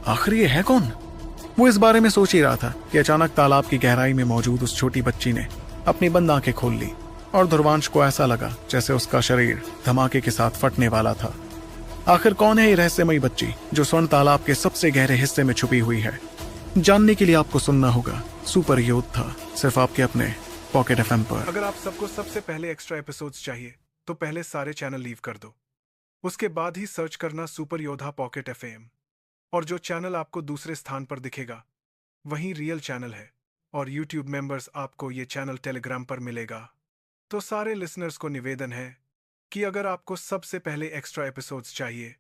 आखिर ये है कौन? वो इस बारे में सोच ही रहा था कि अचानक तालाब की गहराई में मौजूद उस छोटी बच्ची ने अपनी बंद आंखें खोल ली और ध्रुवांश को ऐसा लगा जैसे उसका शरीर धमाके के साथ फटने वाला था। आखिर कौन है ये रहस्यमयी बच्ची जो स्वर्ण तालाब के सबसे गहरे हिस्से में छुपी हुई है? जानने के लिए आपको सुनना होगा सुपर योद्धा, सिर्फ आपके अपने पॉकेट एफएम पर। अगर आप सबको सबसे पहले एक्स्ट्रा एपिसोड्स चाहिए तो पहले सारे चैनल लीव कर दो। उसके बाद ही सर्च करना सुपर योद्धा पॉकेट एफएम, और जो चैनल आपको दूसरे स्थान पर दिखेगा वही रियल चैनल है। और यूट्यूब मेंबर्स आपको ये चैनल टेलीग्राम पर मिलेगा। तो सारे लिसनर्स को निवेदन है कि अगर आपको सबसे पहले एक्स्ट्रा एपिसोड्स चाहिए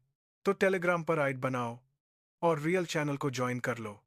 तो टेलीग्राम पर आइड बनाओ और रियल चैनल को ज्वाइन कर लो।